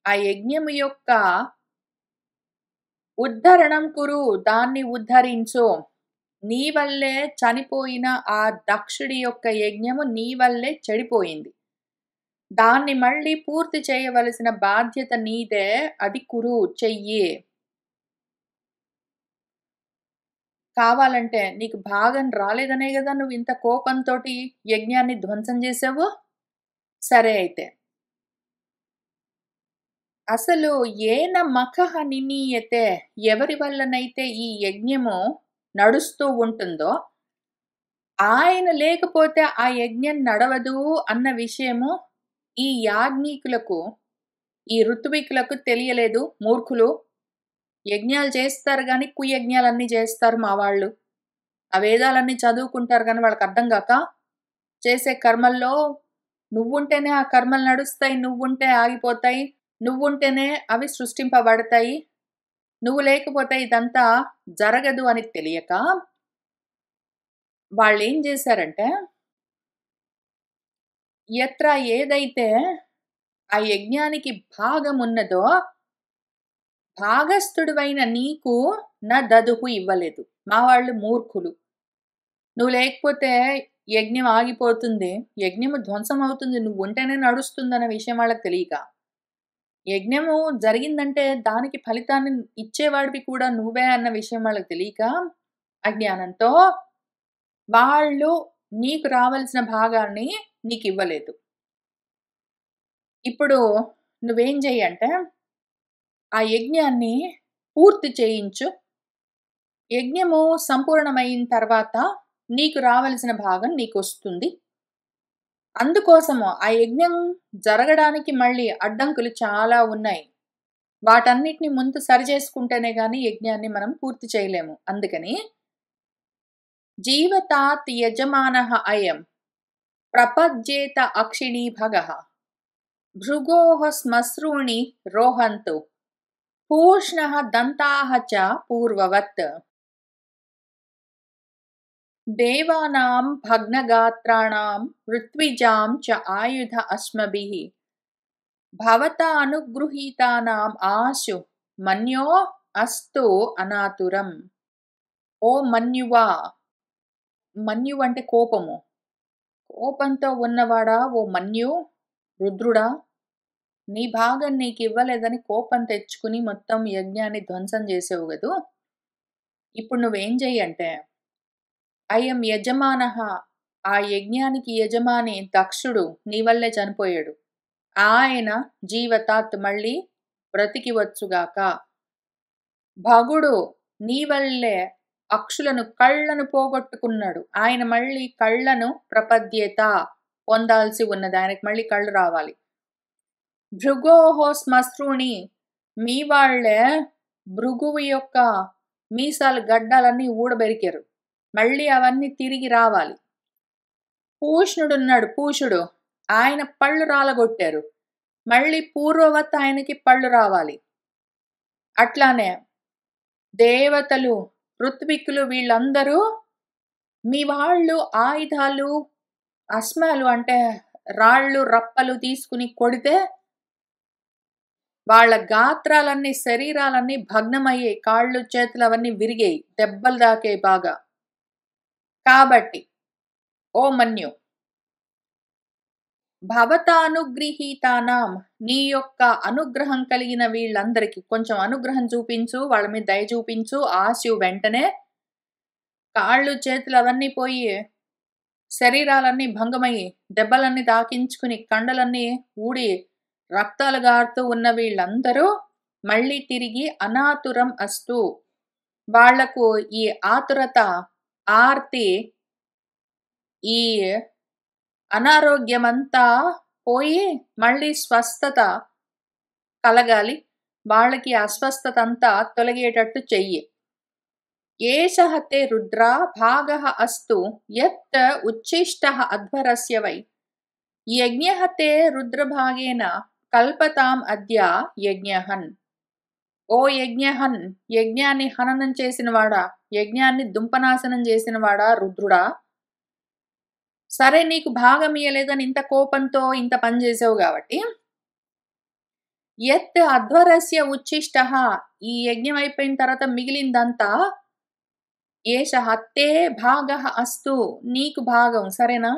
ఆ యజ్ఞము యొక్క ఉద్ధరణం కురు, దాన్ని ఉద్ధరించు. నీ వల్లే చనిపోయిన ఆ దక్షుడి యొక్క యజ్ఞము నీ వల్లే చెడిపోయింది. దాన్ని మళ్ళీ పూర్తి చేయవలసిన బాధ్యత నీదే. అది కురు, చెయ్యి. కావాలంటే నీకు భాగం రాలేదనే కదా నువ్వు ఇంత కోపంతో యజ్ఞాన్ని ధ్వంసం చేసావు. సరే, అయితే అసలు ఏన మఖః నినీయతే, ఎవరి వల్లనైతే ఈ యజ్ఞము నడుస్తూ ఉంటుందో ఆయన లేకపోతే ఆ యజ్ఞం నడవదు అన్న విషయము ఈ యాజ్ఞికులకు, ఈ ఋత్వికులకు తెలియలేదు. మూర్ఖులు. యజ్ఞాలు చేస్తారు కానీ కుయజ్ఞాలన్నీ చేస్తారు మా వాళ్ళు. ఆ వేదాలన్నీ చదువుకుంటారు కానీ వాళ్ళకి అర్థం కాక చేసే కర్మల్లో నువ్వుంటేనే ఆ కర్మలు నడుస్తాయి, నువ్వుంటే ఆగిపోతాయి, నువ్వుంటేనే అవి సృష్టింపబడతాయి, నువ్వు లేకపోతే ఇదంతా జరగదు అని తెలియక వాళ్ళు ఏం చేశారంటే, ఎత్ర ఏదైతే ఆ యజ్ఞానికి భాగం ఉన్నదో భాగస్థుడివైన నీకు నా దదుహు ఇవ్వలేదు. మా వాళ్ళు మూర్ఖులు. నువ్వు లేకపోతే యజ్ఞం ఆగిపోతుంది, యజ్ఞము ధ్వంసం అవుతుంది, నువ్వు ఉంటేనే నడుస్తుందన్న విషయం వాళ్ళకి తెలియక, యజ్ఞము జరిగిందంటే దానికి ఫలితాన్ని ఇచ్చేవాడివి కూడా నువ్వే అన్న విషయం వాళ్ళకి తెలియక అజ్ఞానంతో వాళ్ళు నీకు రావాల్సిన భాగాన్ని నీకు ఇవ్వలేదు. ఇప్పుడు నువ్వేం చెయ్యంటే ఆ యజ్ఞాన్ని పూర్తి చేయించు. యజ్ఞము సంపూర్ణమైన తర్వాత నీకు రావలసిన భాగం నీకు వస్తుంది. అందుకోసము ఆ యజ్ఞం జరగడానికి మళ్ళీ అడ్డంకులు చాలా ఉన్నాయి. వాటన్నిటిని ముందు సరిచేసుకుంటేనే గాని యజ్ఞాన్ని మనం పూర్తి చేయలేము. అందుకని జీవతాత్ యజమానః అయం ప్రపజ్యేత అక్షిణీ భగః భృగోః శ్మశ్రూణి రోహంతు పూష్ణః దంతాః చ పూర్వవత్. దేవానాం భగ్నగాత్రాణాం ఋత్విజాం చ ఆయుధ అస్మభిః భవతా అనుగృహీతానాం ఆశు మన్యో అస్తు అనాతురం. ఓ మన్యువా, మన్యు అంటే కోపము, కోపంతో ఉన్నవాడా ఓ మన్యు, రుద్రుడా, నీ భాగం నీకు ఇవ్వలేదని కోపం తెచ్చుకుని మొత్తం యజ్ఞాన్ని ధ్వంసం చేసేవు కదూ. ఇప్పుడు నువ్వేం చెయ్యంటే అయం యజమానః, ఆ యజ్ఞానికి యజమాని దక్షుడు నీ వల్లే చనిపోయాడు. ఆయన జీవతాత్ మళ్ళీ బ్రతికి వచ్చుగాక. భగుడు నీ వల్లే అక్షులను కళ్ళను పోగొట్టుకున్నాడు. ఆయన మళ్ళీ కళ్ళను ప్రపద్యేత పొందాల్సి ఉన్నది. ఆయనకు మళ్ళీ కళ్ళు రావాలి. భృగోహో శ్మశ్రూణి, మీ వాళ్లే భృగువు యొక్క మీసాలు గడ్డాలన్నీ ఊడబెరికారు. మళ్ళీ అవన్నీ తిరిగి రావాలి. పూష్ణుడున్నాడు, పూషుడు, ఆయన పళ్ళు రాలగొట్టారు. మళ్ళీ పూర్వవత్ ఆయనకి పళ్ళు రావాలి. అట్లానే దేవతలు, ఋత్విక్కులు వీళ్ళందరూ మీ వాళ్ళు ఆయుధాలు, అశ్మాలు అంటే రాళ్ళు, రప్పలు తీసుకుని కొడితే వాళ్ళ గాత్రాలన్నీ, శరీరాలన్నీ భగ్నమయ్యాయి. కాళ్ళు, చేతులు అవన్నీ విరిగాయి. దెబ్బలు తాకాయి బాగా. కాబట్టి ఓ మన్యు, భవతానుగృహీతానాం, నీ యొక్క అనుగ్రహం కలిగిన వీళ్ళందరికీ కొంచెం అనుగ్రహం చూపించు, వాళ్ళ మీద దయ చూపించు. ఆశు వెంటనే కాళ్ళు, చేతులు అవన్నీ పోయి శరీరాలన్నీ భంగమయ్యి దెబ్బలన్నీ తాకించుకుని కండలన్నీ ఊడి రక్తాలు గారుతూ ఉన్న వీళ్ళందరూ మళ్ళీ తిరిగి అనాతురం అస్తు, వాళ్లకు ఈ ఆతురత, ఆర్తి, ఈ అనారోగ్యమంతా పోయి మళ్ళీ స్వస్థత కలగాలి. వాళ్ళకి అస్వస్థత అంతా తొలగేటట్టు చెయ్యి. ఏషః తే రుద్రా భాగః అస్తు యత్ ఉచ్ఛిష్టః అధ్వరస్య వై యజ్ఞః తే రుద్రభాగేన కల్పతాం అద్య యజ్ఞహన్. ఓ యజ్ఞహన్, యజ్ఞాన్ని హననం చేసినవాడా, యజ్ఞాన్ని దుంపనాశనం చేసినవాడా రుద్రుడా, సరే నీకు భాగం ఇయ్యలేదని ఇంత కోపంతో ఇంత పని చేసావు కాబట్టి, యత్ అధ్వరస్య ఉచ్ఛిష్టః, ఈ యజ్ఞం అయిపోయిన తర్వాత మిగిలిందంతా, ఏషః తే భాగః అస్తు, నీకు భాగం, సరేనా,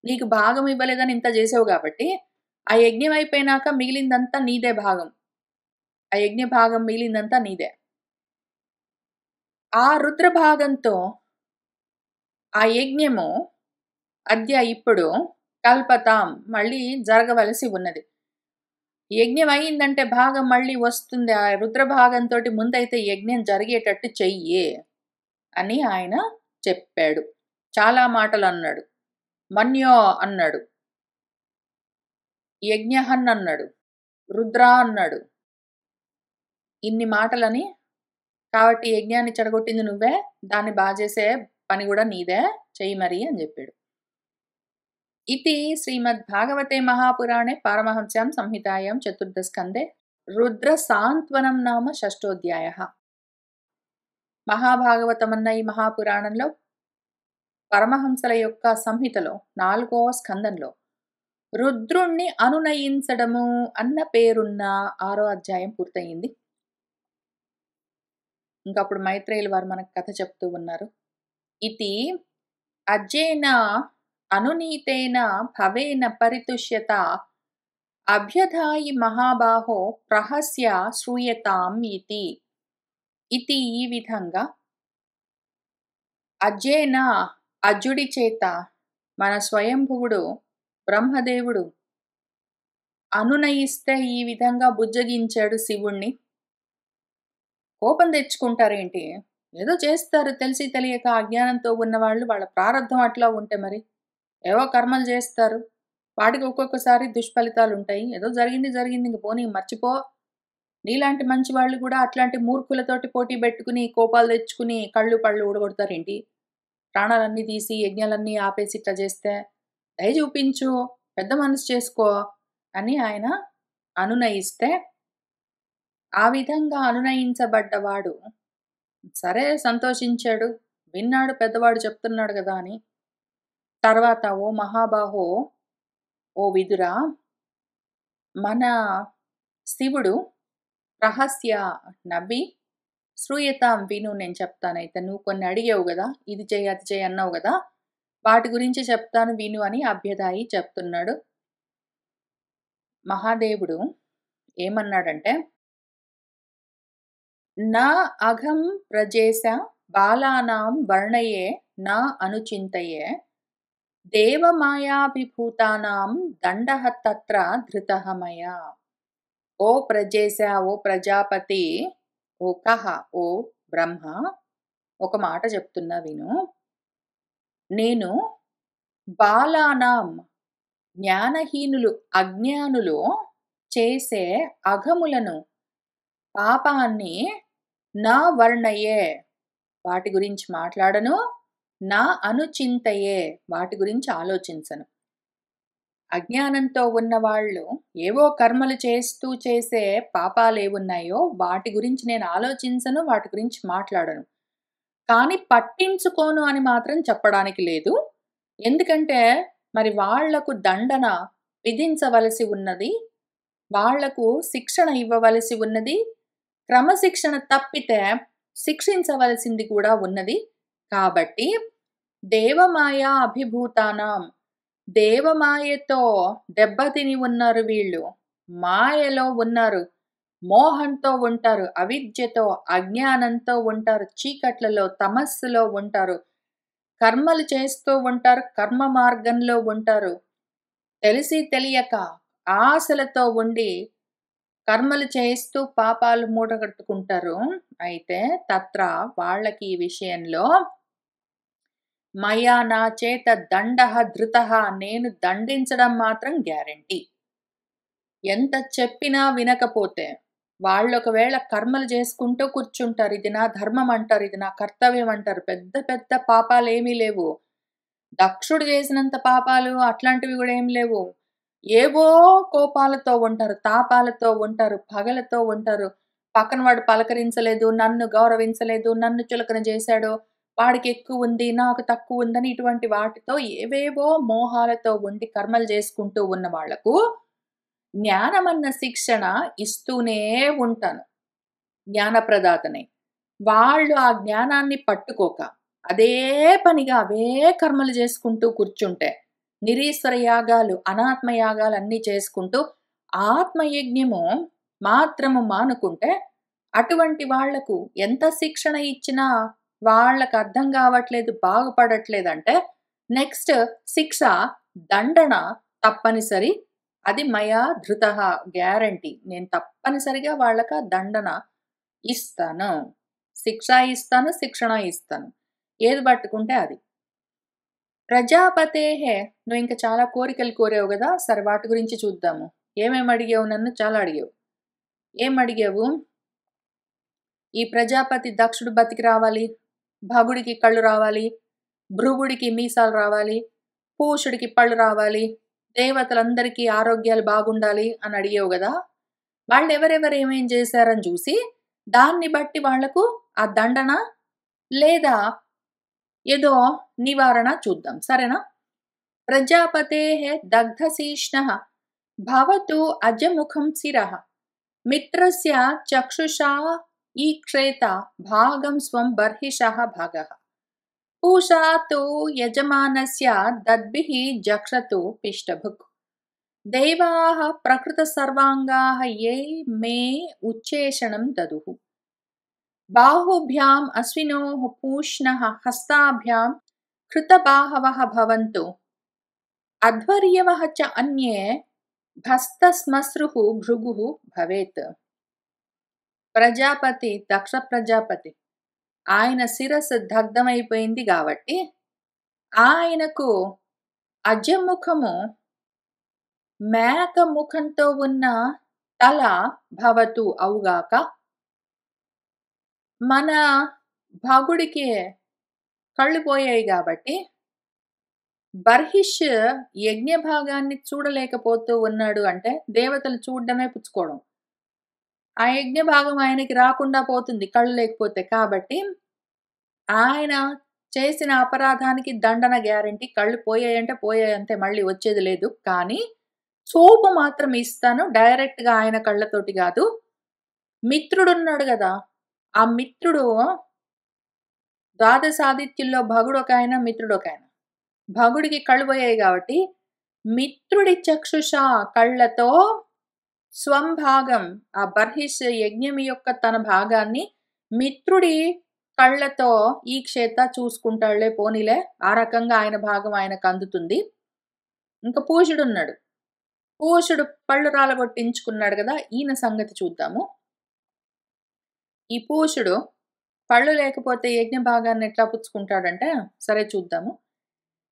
నీకు భాగం ఇవ్వలేదని ఇంత చేసావు కాబట్టి ఆ యజ్ఞం అయిపోయినాక మిగిలిందంతా నీదే భాగం. ఆ యజ్ఞ భాగం మిగిలిందంతా నీదే. ఆ రుద్ర భాగంతో ఆ యజ్ఞము అద్య ఇప్పుడు కల్పతాం మళ్ళీ జరగవలసి ఉన్నది. యజ్ఞం అయిందంటే భాగం మళ్ళీ వస్తుంది. ఆ రుద్ర భాగంతో ముందైతే యజ్ఞం జరిగేటట్టు చెయ్యి అని ఆయన చెప్పాడు. చాలా మాటలు అన్నాడు. మన్యో అన్నాడు, యజ్ఞహన్ అన్నాడు, రుద్ర అన్నాడు. ఇన్ని మాటలని, కాబట్టి యజ్ఞాన్ని చెడగొట్టింది నువ్వే, దాన్ని బాజేసే పని కూడా నీదే, చెయ్యి మరి అని చెప్పాడు. ఇది శ్రీమద్ భాగవతే మహాపురాణే పారమహంస్యాం సంహితాయాం చతుర్థస్కందే రుద్ర సాంత్వనం నామ షష్ఠోధ్యాయః. మహాభాగవతమన్న ఈ మహాపురాణంలో పరమహంసల యొక్క సంహితలో 4వ స్కందంలో రుద్రుణ్ణి అనునయించడము అన్న పేరున్న 6వ అధ్యాయం పూర్తయింది. ఇంకప్పుడు మైత్రేయులు వారు మనకు కథ చెప్తూ ఉన్నారు. ఇది అజ్జేన అనునీతేన భవేన పరితుష్యత అభ్యధాయి మహాబాహో ప్రహస్య శ్రూయతాం ఇతి. ఇది ఈ విధంగా అజ్జేన అజుడి చేత మన స్వయంభువుడు బ్రహ్మదేవుడు అనునయిస్తే ఈ విధంగా బుజ్జగించాడు శివుణ్ణి. కోపం తెచ్చుకుంటారేంటి, ఏదో చేస్తారు తెలిసి తెలియక, అజ్ఞానంతో ఉన్నవాళ్ళు, వాళ్ళ ప్రారంధం అట్లా ఉంటే మరి ఏవో కర్మలు చేస్తారు, వాటికి ఒక్కొక్కసారి దుష్ఫలితాలు ఉంటాయి. ఏదో జరిగింది జరిగింది, ఇంక పోనీ మర్చిపో. నీలాంటి మంచి వాళ్ళు కూడా అట్లాంటి మూర్ఖులతోటి పోటీ పెట్టుకుని కోపాలు తెచ్చుకుని కళ్ళు పళ్ళు ఊడగొడతారేంటి, ప్రాణాలన్నీ తీసి యజ్ఞాలన్నీ ఆపేసి ఇట్లా చేస్తే దయ చూపించు, పెద్ద మనసు చేసుకో అని ఆయన అనునయిస్తే, ఆ విధంగా అనునయించబడ్డవాడు సరే సంతోషించాడు, విన్నాడు, పెద్దవాడు చెప్తున్నాడు కదా అని. తర్వాత ఓ మహాబాహో, ఓ విదురా, మన శివుడు రహస్య నవ్వి శ్రూయతాం విను, నేను చెప్తానైతే, నువ్వు కొన్ని అడిగావు కదా, ఇది చెయ్యి అది చెయ్యి అన్నావు కదా, వాటి గురించి చెప్తాను విను అని అభ్యదాయి చెప్తున్నాడు. మహాదేవుడు ఏమన్నాడంటే, నా అఘం ప్రజేశ బాలానాం వర్ణయే నా అనుచింతయే దేవమాయాభిభూతానాం దండః తత్ర ధృతః మయా. ఓ ప్రజేశ, ఓ ప్రజాపతి, ఓ కహ, ఓ బ్రహ్మ, ఒక మాట చెప్తున్నా విను. నేను బాలానాం, జ్ఞానహీనులు అజ్ఞానులు చేసే అఘములను, పాపాన్ని, నా వర్ణయే, వాటి గురించి మాట్లాడను, నా అనుచింతయే, వాటి గురించి ఆలోచించను. అజ్ఞానంతో ఉన్నవాళ్ళు ఏవో కర్మలు చేస్తూ చేసే పాపాలేవున్నాయో వాటి గురించి నేను ఆలోచించను, వాటి గురించి మాట్లాడను. కానీ పట్టించుకోను అని మాత్రం చెప్పడానికి లేదు. ఎందుకంటే మరి వాళ్లకు దండన విధించవలసి ఉన్నది. వాళ్లకు శిక్షణ ఇవ్వవలసి ఉన్నది. క్రమశిక్షణ తప్పితే శిక్షించవలసింది కూడా ఉన్నది. కాబట్టి దేవమాయ అభిభూతానాం, దేవమాయతో దెబ్బతిని ఉన్నారు వీళ్ళు. మాయలో ఉన్నారు. మోహంతో ఉంటారు. అవిద్యతో, అజ్ఞానంతో ఉంటారు. చీకట్లలో, తమస్సులో ఉంటారు. కర్మలు చేస్తూ ఉంటారు. కర్మ మార్గంలో ఉంటారు. తెలిసి తెలియక ఆశలతో ఉండి కర్మలు చేస్తూ పాపాలు మూటగట్టుకుంటారు. అయితే తత్ర వాళ్ళకి ఈ విషయంలో మయా నా చేత దండః ధృతః, నేను దండించడం మాత్రం గ్యారంటీ. ఎంత చెప్పినా వినకపోతే వాళ్ళొకవేళ కర్మలు చేసుకుంటూ కూర్చుంటారు. ఇది నా ధర్మం అంటారు. ఇది నా కర్తవ్యం అంటారు. పెద్ద పెద్ద పాపాలేమీ లేవు. దక్షుడు చేసినంత పాపాలు అట్లాంటివి కూడా ఏం లేవు. ఏవో కోపాలతో ఉంటారు. తాపాలతో ఉంటారు. పగలతో ఉంటారు. పక్కన వాడు పలకరించలేదు, నన్ను గౌరవించలేదు, నన్ను చులకన చేశాడు, వాడికి ఎక్కువుంది, నాకు తక్కువుందని ఇటువంటి వాటితో ఏవేవో మోహాలతో ఉండి కర్మలు చేసుకుంటూ ఉన్న వాళ్లకు జ్ఞానమన్న శిక్షణ ఇస్తూనే ఉంటాను. జ్ఞానప్రదాతనే. వాళ్ళు ఆ జ్ఞానాన్ని పట్టుకోక అదే పనిగా అవే కర్మలు చేసుకుంటూ కూర్చుంటే, నిరీశ్వర యాగాలు, అనాత్మ యాగాలు అన్నీ చేసుకుంటూ ఆత్మయజ్ఞము మాత్రము మానుకుంటే, అటువంటి వాళ్లకు ఎంత శిక్షణ ఇచ్చినా వాళ్ళకు అర్థం కావట్లేదు, బాగుపడట్లేదంటే నెక్స్ట్ శిక్ష, దండన తప్పనిసరి. అది మయా ధృతః, గ్యారంటీ. నేను తప్పనిసరిగా వాళ్ళకి ఆ దండన ఇస్తాను. శిక్ష ఇస్తాను, శిక్షణ ఇస్తాను. ఏది పట్టుకుంటే అది. ప్రజాపతేహే, నువ్వు ఇంకా చాలా కోరికలు కోరావు కదా, సరే వాటి గురించి చూద్దాము. ఏమేమి అడిగావు నన్ను? చాలా అడిగావు. ఏం అడిగావు? ఈ ప్రజాపతి దక్షుడు బతికి రావాలి, భగుడికి కళ్ళు రావాలి, భృగుడికి మీసాలు రావాలి, పూషుడికి పళ్ళు రావాలి, దేవతలందరికీ ఆరోగ్యాలు బాగుండాలి అని అడిగావు కదా. వాళ్ళు ఎవరెవరు ఏమేం చేశారని చూసి దాన్ని బట్టి వాళ్లకు ఆ దండన లేదా ఏదో నివారణ చూద్దాం. సరేనా? ప్రజాపతేః దగ్ధశీష్ణః భవతు అజముఖం శిరః మిత్రస్య చక్షుషా ఈక్షేత భాగం స్వం బర్హిషః భాగః పూషా తు యజమానస్య దద్భిః జక్షతు పిష్టభుక్ దేవాః ప్రకృత సర్వాంగాః ఏ మే ఉచ్చేషణం దదుః బాహుభ్యాం అశ్వినోః పూష్ణః హస్తాభ్యాం కృతబాహవః భవంతు అధ్వర్యవః చ అన్యే భస్తశ్మశ్రుః భృగుః భవేత్. ప్రజాపతి, దక్ష ప్రజాపతి, ఆయన శిరస్సు దగ్ధమైపోయింది కాబట్టి ఆయనకు అజముఖము, మేక ముఖంతో ఉన్న తల భవతు అవుగాక, మన భగుడికి కళ్ళు పోయాయి కాబట్టి బర్హిష్ యజ్ఞ భాగాన్ని చూడలేకపోతూ ఉన్నాడు. అంటే దేవతలు చూడడమే పుచ్చుకోవడం. ఆ యజ్ఞ భాగం ఆయనకి రాకుండా పోతుంది కళ్ళు లేకపోతే. కాబట్టి ఆయన చేసిన అపరాధానికి దండన గ్యారంటీ. కళ్ళు పోయాయంటే పోయాయంతే, మళ్ళీ వచ్చేది లేదు. కానీ చూపు మాత్రం ఇస్తాను, డైరెక్ట్గా ఆయన కళ్ళతోటి కాదు. మిత్రుడున్నాడు కదా, ఆ మిత్రుడు ద్వాదశాదిత్యుల్లో భగుడు ఒక ఆయన, మిత్రుడు ఒక ఆయన. భగుడికి కళ్ళు పోయాయి కాబట్టి మిత్రుడి చక్షుష కళ్ళతో స్వంభాగం, ఆ బర్హిష్ యజ్ఞం యొక్క తన భాగాన్ని మిత్రుడి కళ్ళతో ఈ క్షేత్ర చూసుకుంటాడులే, పోనీలే, ఆ రకంగా ఆయన భాగం ఆయనకు అందుతుంది. ఇంకా పూషుడు ఉన్నాడు. పూషుడు పళ్ళు రాలగొట్టించుకున్నాడు కదా, ఈయన సంగతి చూద్దాము. ఈ పూషుడు పళ్ళు లేకపోతే యజ్ఞ భాగాన్ని ఎట్లా పుచ్చుకుంటాడంటే, సరే చూద్దాము.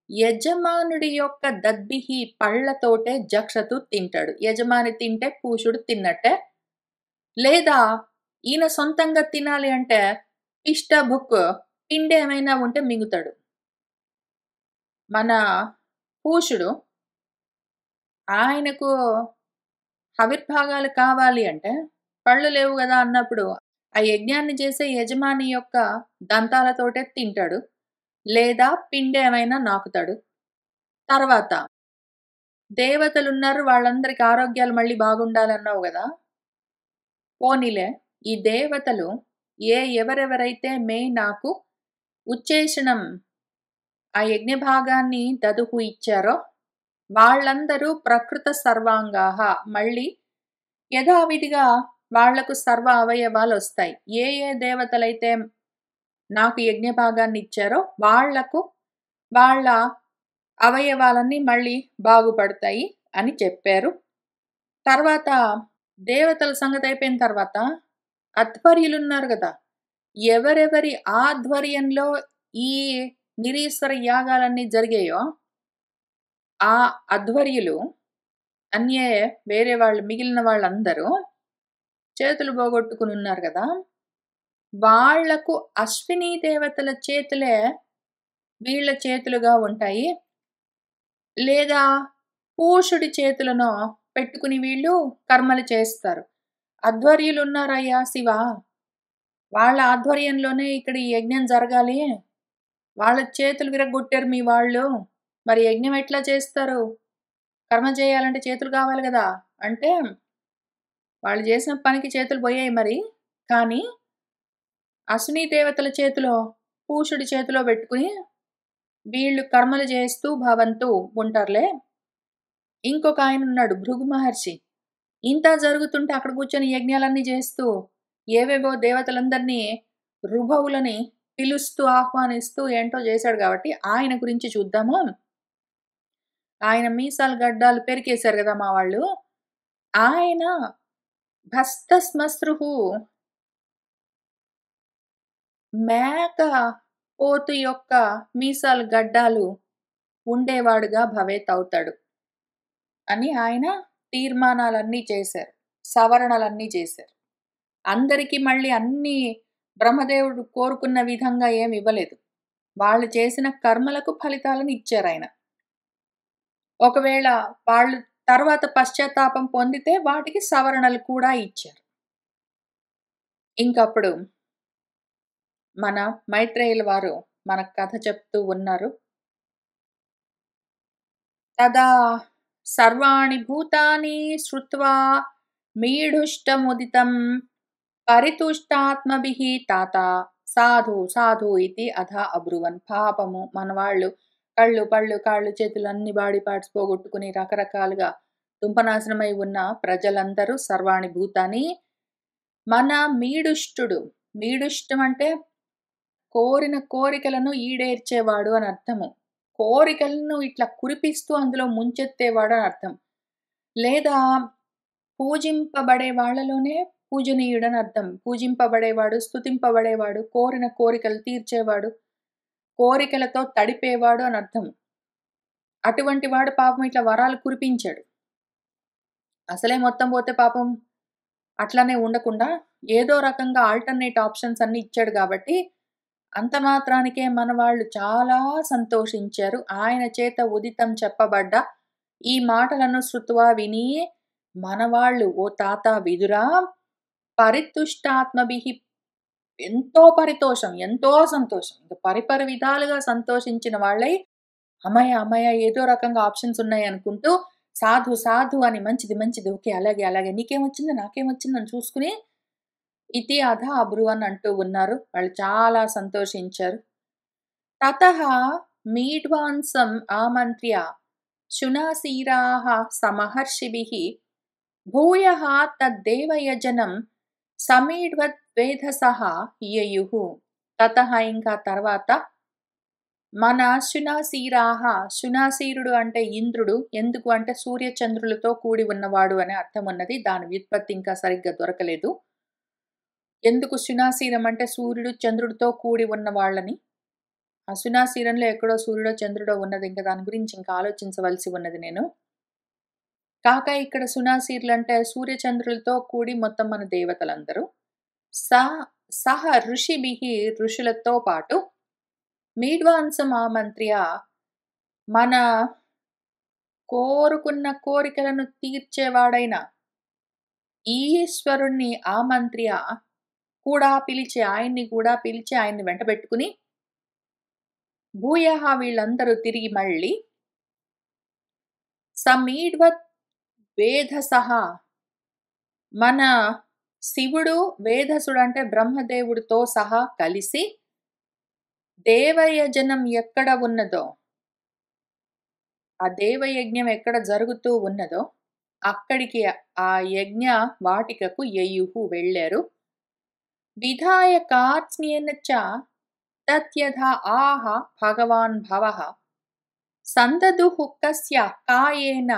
యజమానుడి యొక్క దద్భిహి, పళ్ళతోటే జక్షతు తింటాడు. యజమాని తింటే పూషుడు తిన్నట్టే. లేదా ఈయన సొంతంగా తినాలి అంటే పిష్టభుక్, పిండి ఏమైనా ఉంటే మింగుతాడు. మన పూషుడు ఆయనకు ఆవిర్భాగాలు కావాలి అంటే పళ్ళు లేవు గదా అన్నప్పుడు, ఆ యజ్ఞాన్ని చేసే యజమాని యొక్క దంతాలతోటే తింటాడు. లేదా పిండేమైనా నాకుతాడు. తర్వాత దేవతలున్నారు వాళ్ళందరికి ఆరోగ్యాలు మళ్ళీ బాగుండాలన్నావు గదా! పోనీలే ఈ దేవతలు ఎవరెవరైతే నాకు ఉచ్చేషణం ఆ యజ్ఞ భాగాన్ని దదుపు ఇచ్చారో వాళ్ళందరూ ప్రకృత సర్వాంగాహ మళ్ళీ యథావిధిగా వాళ్లకు సర్వ అవయవాలొస్తాయి. ఏ దేవతలైతే నాకు యజ్ఞ భాగాన్ని ఇచ్చారో వాళ్లకు వాళ్ళ అవయవాలన్నీ మళ్ళీ బాగుపడతాయి అని చెప్పారు. తర్వాత దేవతల సంగతి అయిపోయిన తర్వాత అధ్వర్యులున్నారు గదా! ఎవరెవరి ఆధ్వర్యంలో ఈ నిరీశ్వర యాగాలన్నీ జరిగాయో ఆ అధ్వర్యులు అన్యే వేరే వాళ్ళు మిగిలిన వాళ్ళందరూ చేతులు పోగొట్టుకునున్నారు గదా! వాళ్లకు అశ్వినీ దేవతల చేతులే వీళ్ళ చేతులుగా ఉంటాయి. లేదా పూషుడి చేతులను పెట్టుకుని వీళ్ళు కర్మలు చేస్తారు. అధ్వర్యులున్నారయ్యా శివ! వాళ్ళ ఆధ్వర్యంలోనే ఇక్కడ ఈ యజ్ఞం జరగాలి. వాళ్ళ చేతులు విరగ్గొట్టారు మీ వాళ్ళు. మరి యజ్ఞం ఎట్లా చేస్తారు? కర్మ చేయాలంటే చేతులు కావాలి గదా! అంటే వాళ్ళు చేసిన పనికి చేతులు పోయాయి మరి. కానీ అశ్వినీ దేవతల చేతిలో, పూషుడి చేతిలో పెట్టుకుని వీళ్ళు కర్మలు చేస్తూ భవంతు ఉంటారులే. ఇంకొక ఆయనున్నాడు భృగు మహర్షి. ఇంత జరుగుతుంటే అక్కడ కూర్చొని యజ్ఞాలన్నీ చేస్తూ, ఏవేవో దేవతలందరినీ రుభవులని పిలుస్తూ, ఆహ్వానిస్తూ ఏంటో చేశాడు కాబట్టి ఆయన గురించి చూద్దాము. ఆయన మీసాలు గడ్డాలు పెరికేశారు గదా మా వాళ్ళు. ఆయన భస్తస్మశ్రుహు మేక పోతు యొక్క మీసాలు గడ్డాలు ఉండేవాడుగా భవేతవుతాడు అని ఆయన తీర్మానాలన్నీ చేశారు. సవరణలన్నీ చేశారు. అందరికీ మళ్ళీ అన్నీ బ్రహ్మదేవుడు కోరుకున్న విధంగా ఏమి ఇవ్వలేదు. వాళ్ళు చేసిన కర్మలకు ఫలితాలను ఇచ్చారాయన. ఒకవేళ వాళ్ళు తర్వాత పశ్చాత్తాపం పొందితే వాటికి సవరణలు కూడా ఇచ్చారు. ఇంకప్పుడు మన మైత్రేయుల వారు మనకు కథ చెప్తూ ఉన్నారు. తదా సర్వాణి భూతాని శ్రుత్వా మీఢుష్టముదితం పరితుష్టాత్మభిః తాత సాధు సాధు ఇతి అథ అబ్రువన్. పాపము మనవాళ్ళు కళ్ళు పళ్ళు కాళ్ళు చేతులు అన్ని బాడీ పార్ట్స్ పోగొట్టుకుని రకరకాలుగా తుంపనాశనమై ఉన్న ప్రజలందరూ సర్వాణి భూతాని మన మీడుష్టుడు. మీడుష్టం అంటే కోరిన కోరికలను ఈడేర్చేవాడు అని అర్థము. కోరికలను ఇట్లా కురిపిస్తూ అందులో ముంచెత్తేవాడు అని అర్థం. లేదా పూజింపబడే వాళ్ళలోనే పూజనీయుడని అర్థం. పూజింపబడేవాడు, స్తుతింపబడేవాడు, కోరిన కోరికలు తీర్చేవాడు, కోరికలతో తడిపేవాడు అని అర్థం. అటువంటి వాడు పాపం ఇట్లా వరాలు కురిపించాడు. అసలే మొత్తం పోతే పాపం అట్లనే ఉండకుండా ఏదో రకంగా ఆల్టర్నేట్ ఆప్షన్స్ అన్ని ఇచ్చాడు కాబట్టి అంత మాత్రానికే మన వాళ్ళు చాలా సంతోషించారు. ఆయన చేత ఉదితం చెప్పబడ్డ ఈ మాటలను శృత్వా విని మనవాళ్ళు ఓ తాత విదురా పరితుష్టాత్మభిః ఎంతో పరితోషం, ఎంతో సంతోషం. ఇంక పరిపరి విధాలుగా సంతోషించిన వాళ్ళై అమ్మయ్య! అమ్మయ్య! ఏదో రకంగా ఆప్షన్స్ ఉన్నాయనుకుంటూ సాధు సాధు అని మంచిది మంచిది ఓకే. అలాగే అలాగే నీకేమొచ్చింది? నాకేమొచ్చిందని చూసుకుని ఇతి అధ అబ్రువన్ అంటూ ఉన్నారు. వాళ్ళు చాలా సంతోషించారు. తతః మీఢ్వాంసం ఆమంత్ర్య శునాసీరాః సమహర్షిభిః భూయః తద్దేవయజనం సమీఢ్వద్వేధసః యయుః. తతః ఇంకా తర్వాత మన శునాసీరాః, శునాసీరుడు అంటే ఇంద్రుడు. ఎందుకు అంటే సూర్యచంద్రులతో కూడి ఉన్నవాడు అనే అర్థం ఉన్నది. దాని వ్యుత్పత్తి ఇంకా సరిగ్గా దొరకలేదు. ఎందుకు శునాసీరం అంటే సూర్యుడు చంద్రుడితో కూడి ఉన్న వాళ్ళని. ఆ శునాసీరంలో ఎక్కడో సూర్యుడో చంద్రుడో ఉన్నది. ఇంకా దాని గురించి ఇంకా ఆలోచించవలసి ఉన్నది నేను. కాక ఇక్కడ శునాసీరులు అంటే సూర్యచంద్రులతో కూడి మొత్తం మన దేవతలందరూ. సహ ఋషిభిః, ఋషులతో పాటు మీఢ్వాంసం ఆమంత్ర్య మన కోరుకున్న కోరికలను తీర్చేవాడైన ఈశ్వరుణ్ణి ఆయన్ని కూడా పిలిచి ఆయన్ని వెంటబెట్టుకుని భూయః వీళ్ళందరూ తిరిగి మళ్ళీ సమీఢ్వత్ వేధసః మన శివుడు వేధసుడు అంటే బ్రహ్మదేవుడితో సహా కలిసి దేవయజనం ఎక్కడ ఉన్నదో, ఆ దేవయజ్ఞం ఎక్కడ జరుగుతూ ఉన్నదో అక్కడికి ఆ యజ్ఞ వాటికకు యయుః వెళ్ళారు. విధాయ కార్త్స్నేన చ తత్యథా ఆహ భగవాన్ భవః సందదుః కస్య కాయేన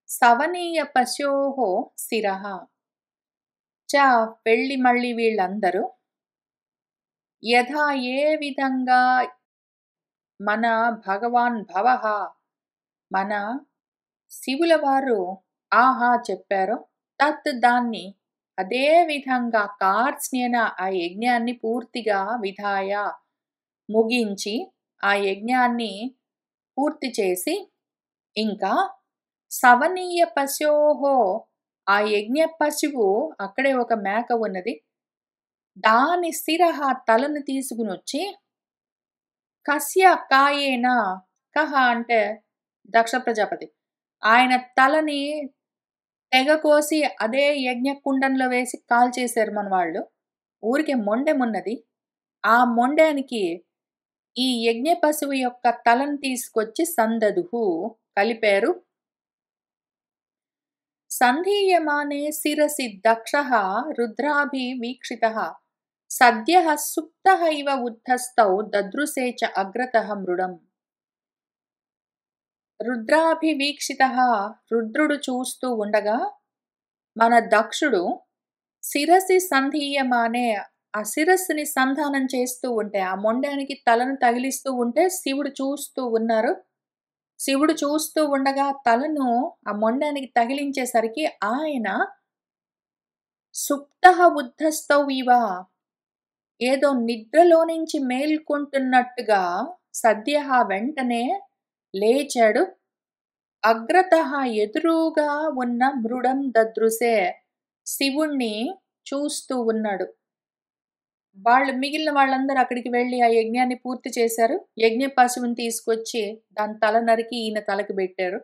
సవనీయ పశోః శిరః చ వెళ్ళి మళ్ళీ వీళ్ళందరూ యథా ఏ విధంగా మన భగవాన్ భవః మన శివుల వారు ఆహా చెప్పారో తత్ దాన్ని అదే విధంగా కార్త్స్నేన ఆ యజ్ఞాన్ని పూర్తిగా విధాయ ముగించి ఆ యజ్ఞాన్ని పూర్తి చేసి ఇంకా సవనీయ పశోహో ఆ యజ్ఞ పశువు అక్కడే ఒక మేక ఉన్నది, దాని శిరః తలను తీసుకుని వచ్చి కస్య కాయేన కహ అంటే దక్ష ప్రజాపతి ఆయన తలని తెగ కోసి అదే యజ్ఞ కుండంలో వేసి కాల్చేశారు మన వాళ్ళు. ఊరికే మొండెమున్నది, ఆ మొండానికి ఈ యజ్ఞ పశువు యొక్క తలను తీసుకొచ్చి సందదుహు కలిపారు. సంధీయమానే శిరసి దక్షః రుద్రాభివీక్షితః సద్యః సుప్తః ఇవ ఉద్ధస్తౌ దదృశే చ అగ్రతః మృడం. రుద్రాభివీక్షితః రుద్రుడు చూస్తూ ఉండగా మన దక్షుడు శిరసి సంధీయమానే ఆ శిరస్సుని సంధానం చేస్తూ ఉంటే, ఆ మొండానికి తలను తగిలిస్తూ ఉంటే శివుడు చూస్తూ ఉన్నారు. శివుడు చూస్తూ ఉండగా తలను ఆ మొండానికి తగిలించేసరికి ఆయన సుప్తః ఉద్ధస్తౌ ఇవ ఏదో నిద్రలో నుంచి మేల్కొంటున్నట్టుగా సద్యః వెంటనే లేచాడు. అగ్రతః ఎదురుగా ఉన్న మృడం దదృశే శివుణ్ణి చూస్తూ ఉన్నాడు. మిగిలిన వాళ్ళందరూ అక్కడికి వెళ్ళి ఆ యజ్ఞాన్ని పూర్తి చేశారు. యజ్ఞ పశువుని తీసుకొచ్చి దాని తల నరికి ఈయన తలకి పెట్టారు.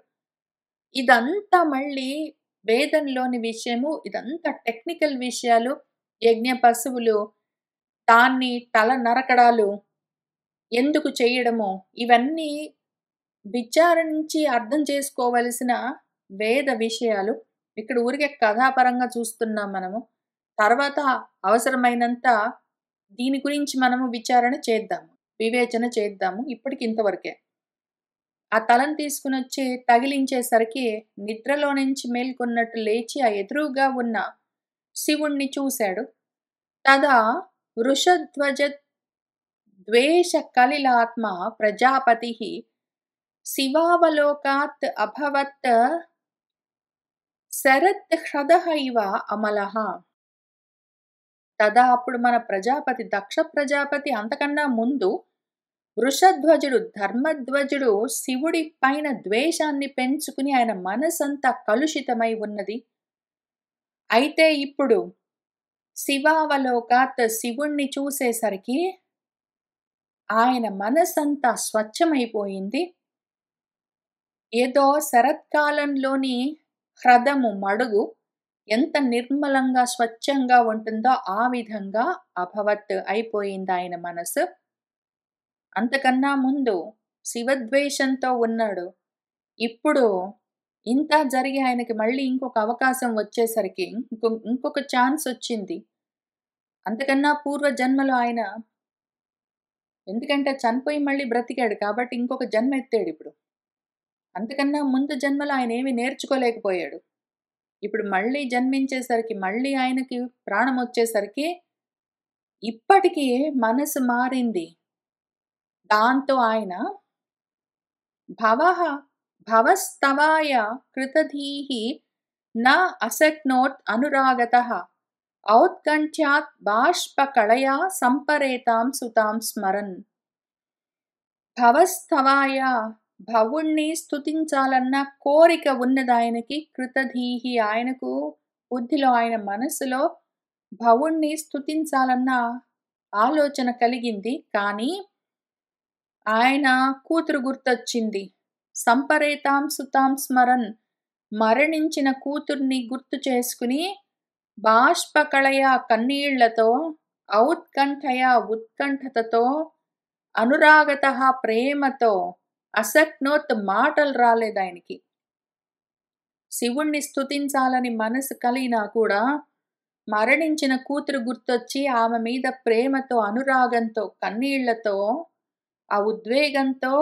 ఇదంతా మళ్ళీ వేదంలోని విషయము, ఇదంతా టెక్నికల్ విషయాలు. యజ్ఞ పశువులు దాన్ని తల నరకడాలు ఎందుకు చేయడము, ఇవన్నీ విచారించి అర్థం చేసుకోవలసిన వేద విషయాలు. ఇక్కడ ఊరికే కథాపరంగా చూస్తున్నాం మనము. తర్వాత అవసరమైనంత దీని గురించి మనము విచారణ చేద్దాము, వివేచన చేద్దాము. ఇప్పటికి ఇంతవరకే. ఆ తలను తీసుకుని వచ్చి తగిలించేసరికి నిద్రలో నుంచి మేల్కొన్నట్టు లేచి ఆ ఎదురుగా ఉన్న శివుణ్ణి చూశాడు. తదా వృషధ్వజ ద్వేష కలిలాత్మ ప్రజాపతి శివావలోకాత్ అభవత్ శరత్ హ్రదః ఇవ అమలః. తదా అప్పుడు మన ప్రజాపతి దక్ష ప్రజాపతి అంతకన్నా ముందు వృషధ్వజుడు ధర్మధ్వజుడు శివుడి పైన ద్వేషాన్ని పెంచుకుని ఆయన మనసంతా కలుషితమై ఉన్నది. అయితే ఇప్పుడు శివావలోకాత్ శివుణ్ణి చూసేసరికి ఆయన మనసంతా స్వచ్ఛమైపోయింది. ఏదో శరత్కాలంలోని హ్రదము మడుగు ఎంత నిర్మలంగా స్వచ్ఛంగా ఉంటుందో ఆ విధంగా అభవత్ అయిపోయింది ఆయన మనసు. అంతకన్నా ముందు శివద్వేషంతో ఉన్నాడు. ఇప్పుడు ఇంత జరిగి ఆయనకి మళ్ళీ ఇంకొక అవకాశం వచ్చేసరికి ఇంకొక ఛాన్స్ వచ్చింది. అంతకన్నా పూర్వ జన్మలో ఆయన, ఎందుకంటే చనిపోయి మళ్ళీ బ్రతికాడు కాబట్టి ఇంకొక జన్మ ఎత్తాడు ఇప్పుడు. అంతకన్నా ముందు జన్మలో ఆయన ఏమీ నేర్చుకోలేకపోయాడు. ఇప్పుడు మళ్ళీ జన్మించేసరికి, మళ్ళీ ఆయనకి ప్రాణం వచ్చేసరికి ఇప్పటికీ మనసు మారింది. దాంతో ఆయన భవస్తవాయ కృతధీః న అశక్నోత్ అనురాగతః ఔత్కంఠ్యాత్ బాష్పకళయా సంపరేతాం సుతాం స్మరన్. భవస్తవాయ భవుణ్ణి స్తుతించాలన్న కోరిక ఉన్నదాయనకి. కృతధీహి, ఆయనకు బుద్ధిలో, ఆయన మనసులో భవుణ్ణి స్తుతించాలన్న ఆలోచన కలిగింది. కానీ ఆయన కూతురు గుర్తొచ్చింది. సంపరేతాం సుతాం స్మరన్, మరణించిన కూతుర్ని గుర్తు చేసుకుని బాష్పకళయ, కన్నీళ్లతో, ఔత్కంఠయ, ఉత్కంఠతతో, అనురాగత, ప్రేమతో, అసక్నోత్, మాటలు రాలేదు ఆయనకి. శివుణ్ణి స్తుతించాలని మనసు కలిగినా కూడా మరణించిన కూతురు గుర్తొచ్చి ఆమె మీద ప్రేమతో, అనురాగంతో, కన్నీళ్లతో, ఆ ఉద్వేగంతో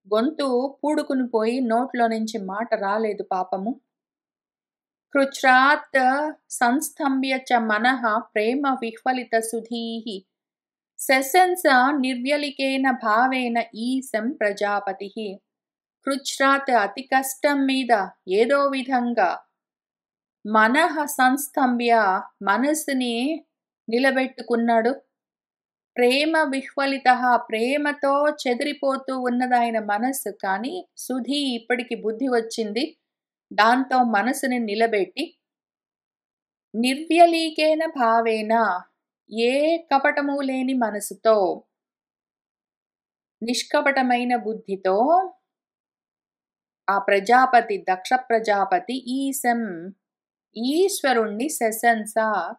గొంతు పూడుకుని పోయి నోట్లో నుంచి మాట రాలేదు పాపము. కృచ్రాత్ సంస్థంభ్య చ మనః ప్రేమ విహ్వలిత సుధీః, శశంస నిర్వ్యలికేన భావేన ఈశం ప్రజాపతిః. కృచ్రాత్, అతి కష్టం మీద, ఏదో విధంగా, మనః సంస్థంభ్య, మనసుని నిలబెట్టుకున్నాడు. ప్రేమ విహ్వలిత, ప్రేమతో చెదిరిపోతూ ఉన్నదాయన మనస్సు. కానీ సుధీ, ఇప్పటికి బుద్ధి వచ్చింది. దాంతో మనసుని నిలబెట్టి, నిర్వ్యలీకేన భావేన, ఏ కపటము లేని మనసుతో, నిష్కపటమైన బుద్ధితో ఆ ప్రజాపతి, దక్ష ప్రజాపతి ఈశం, ఈశ్వరుణ్ణి శశంస,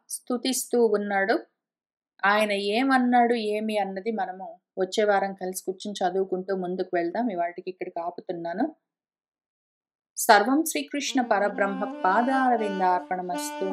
స్తుతిస్తూ ఉన్నాడు. ఆయన ఏమన్నాడు ఏమి అన్నది మనము వచ్చే వారం కలిసి కూర్చుని చదువుకుంటూ ముందుకు వెళ్దాం. ఇవాటికి ఇక్కడికి ఆపుతున్నాను. సర్వం శ్రీకృష్ణ పరబ్రహ్మ పాదారవిందార్పణమస్తు.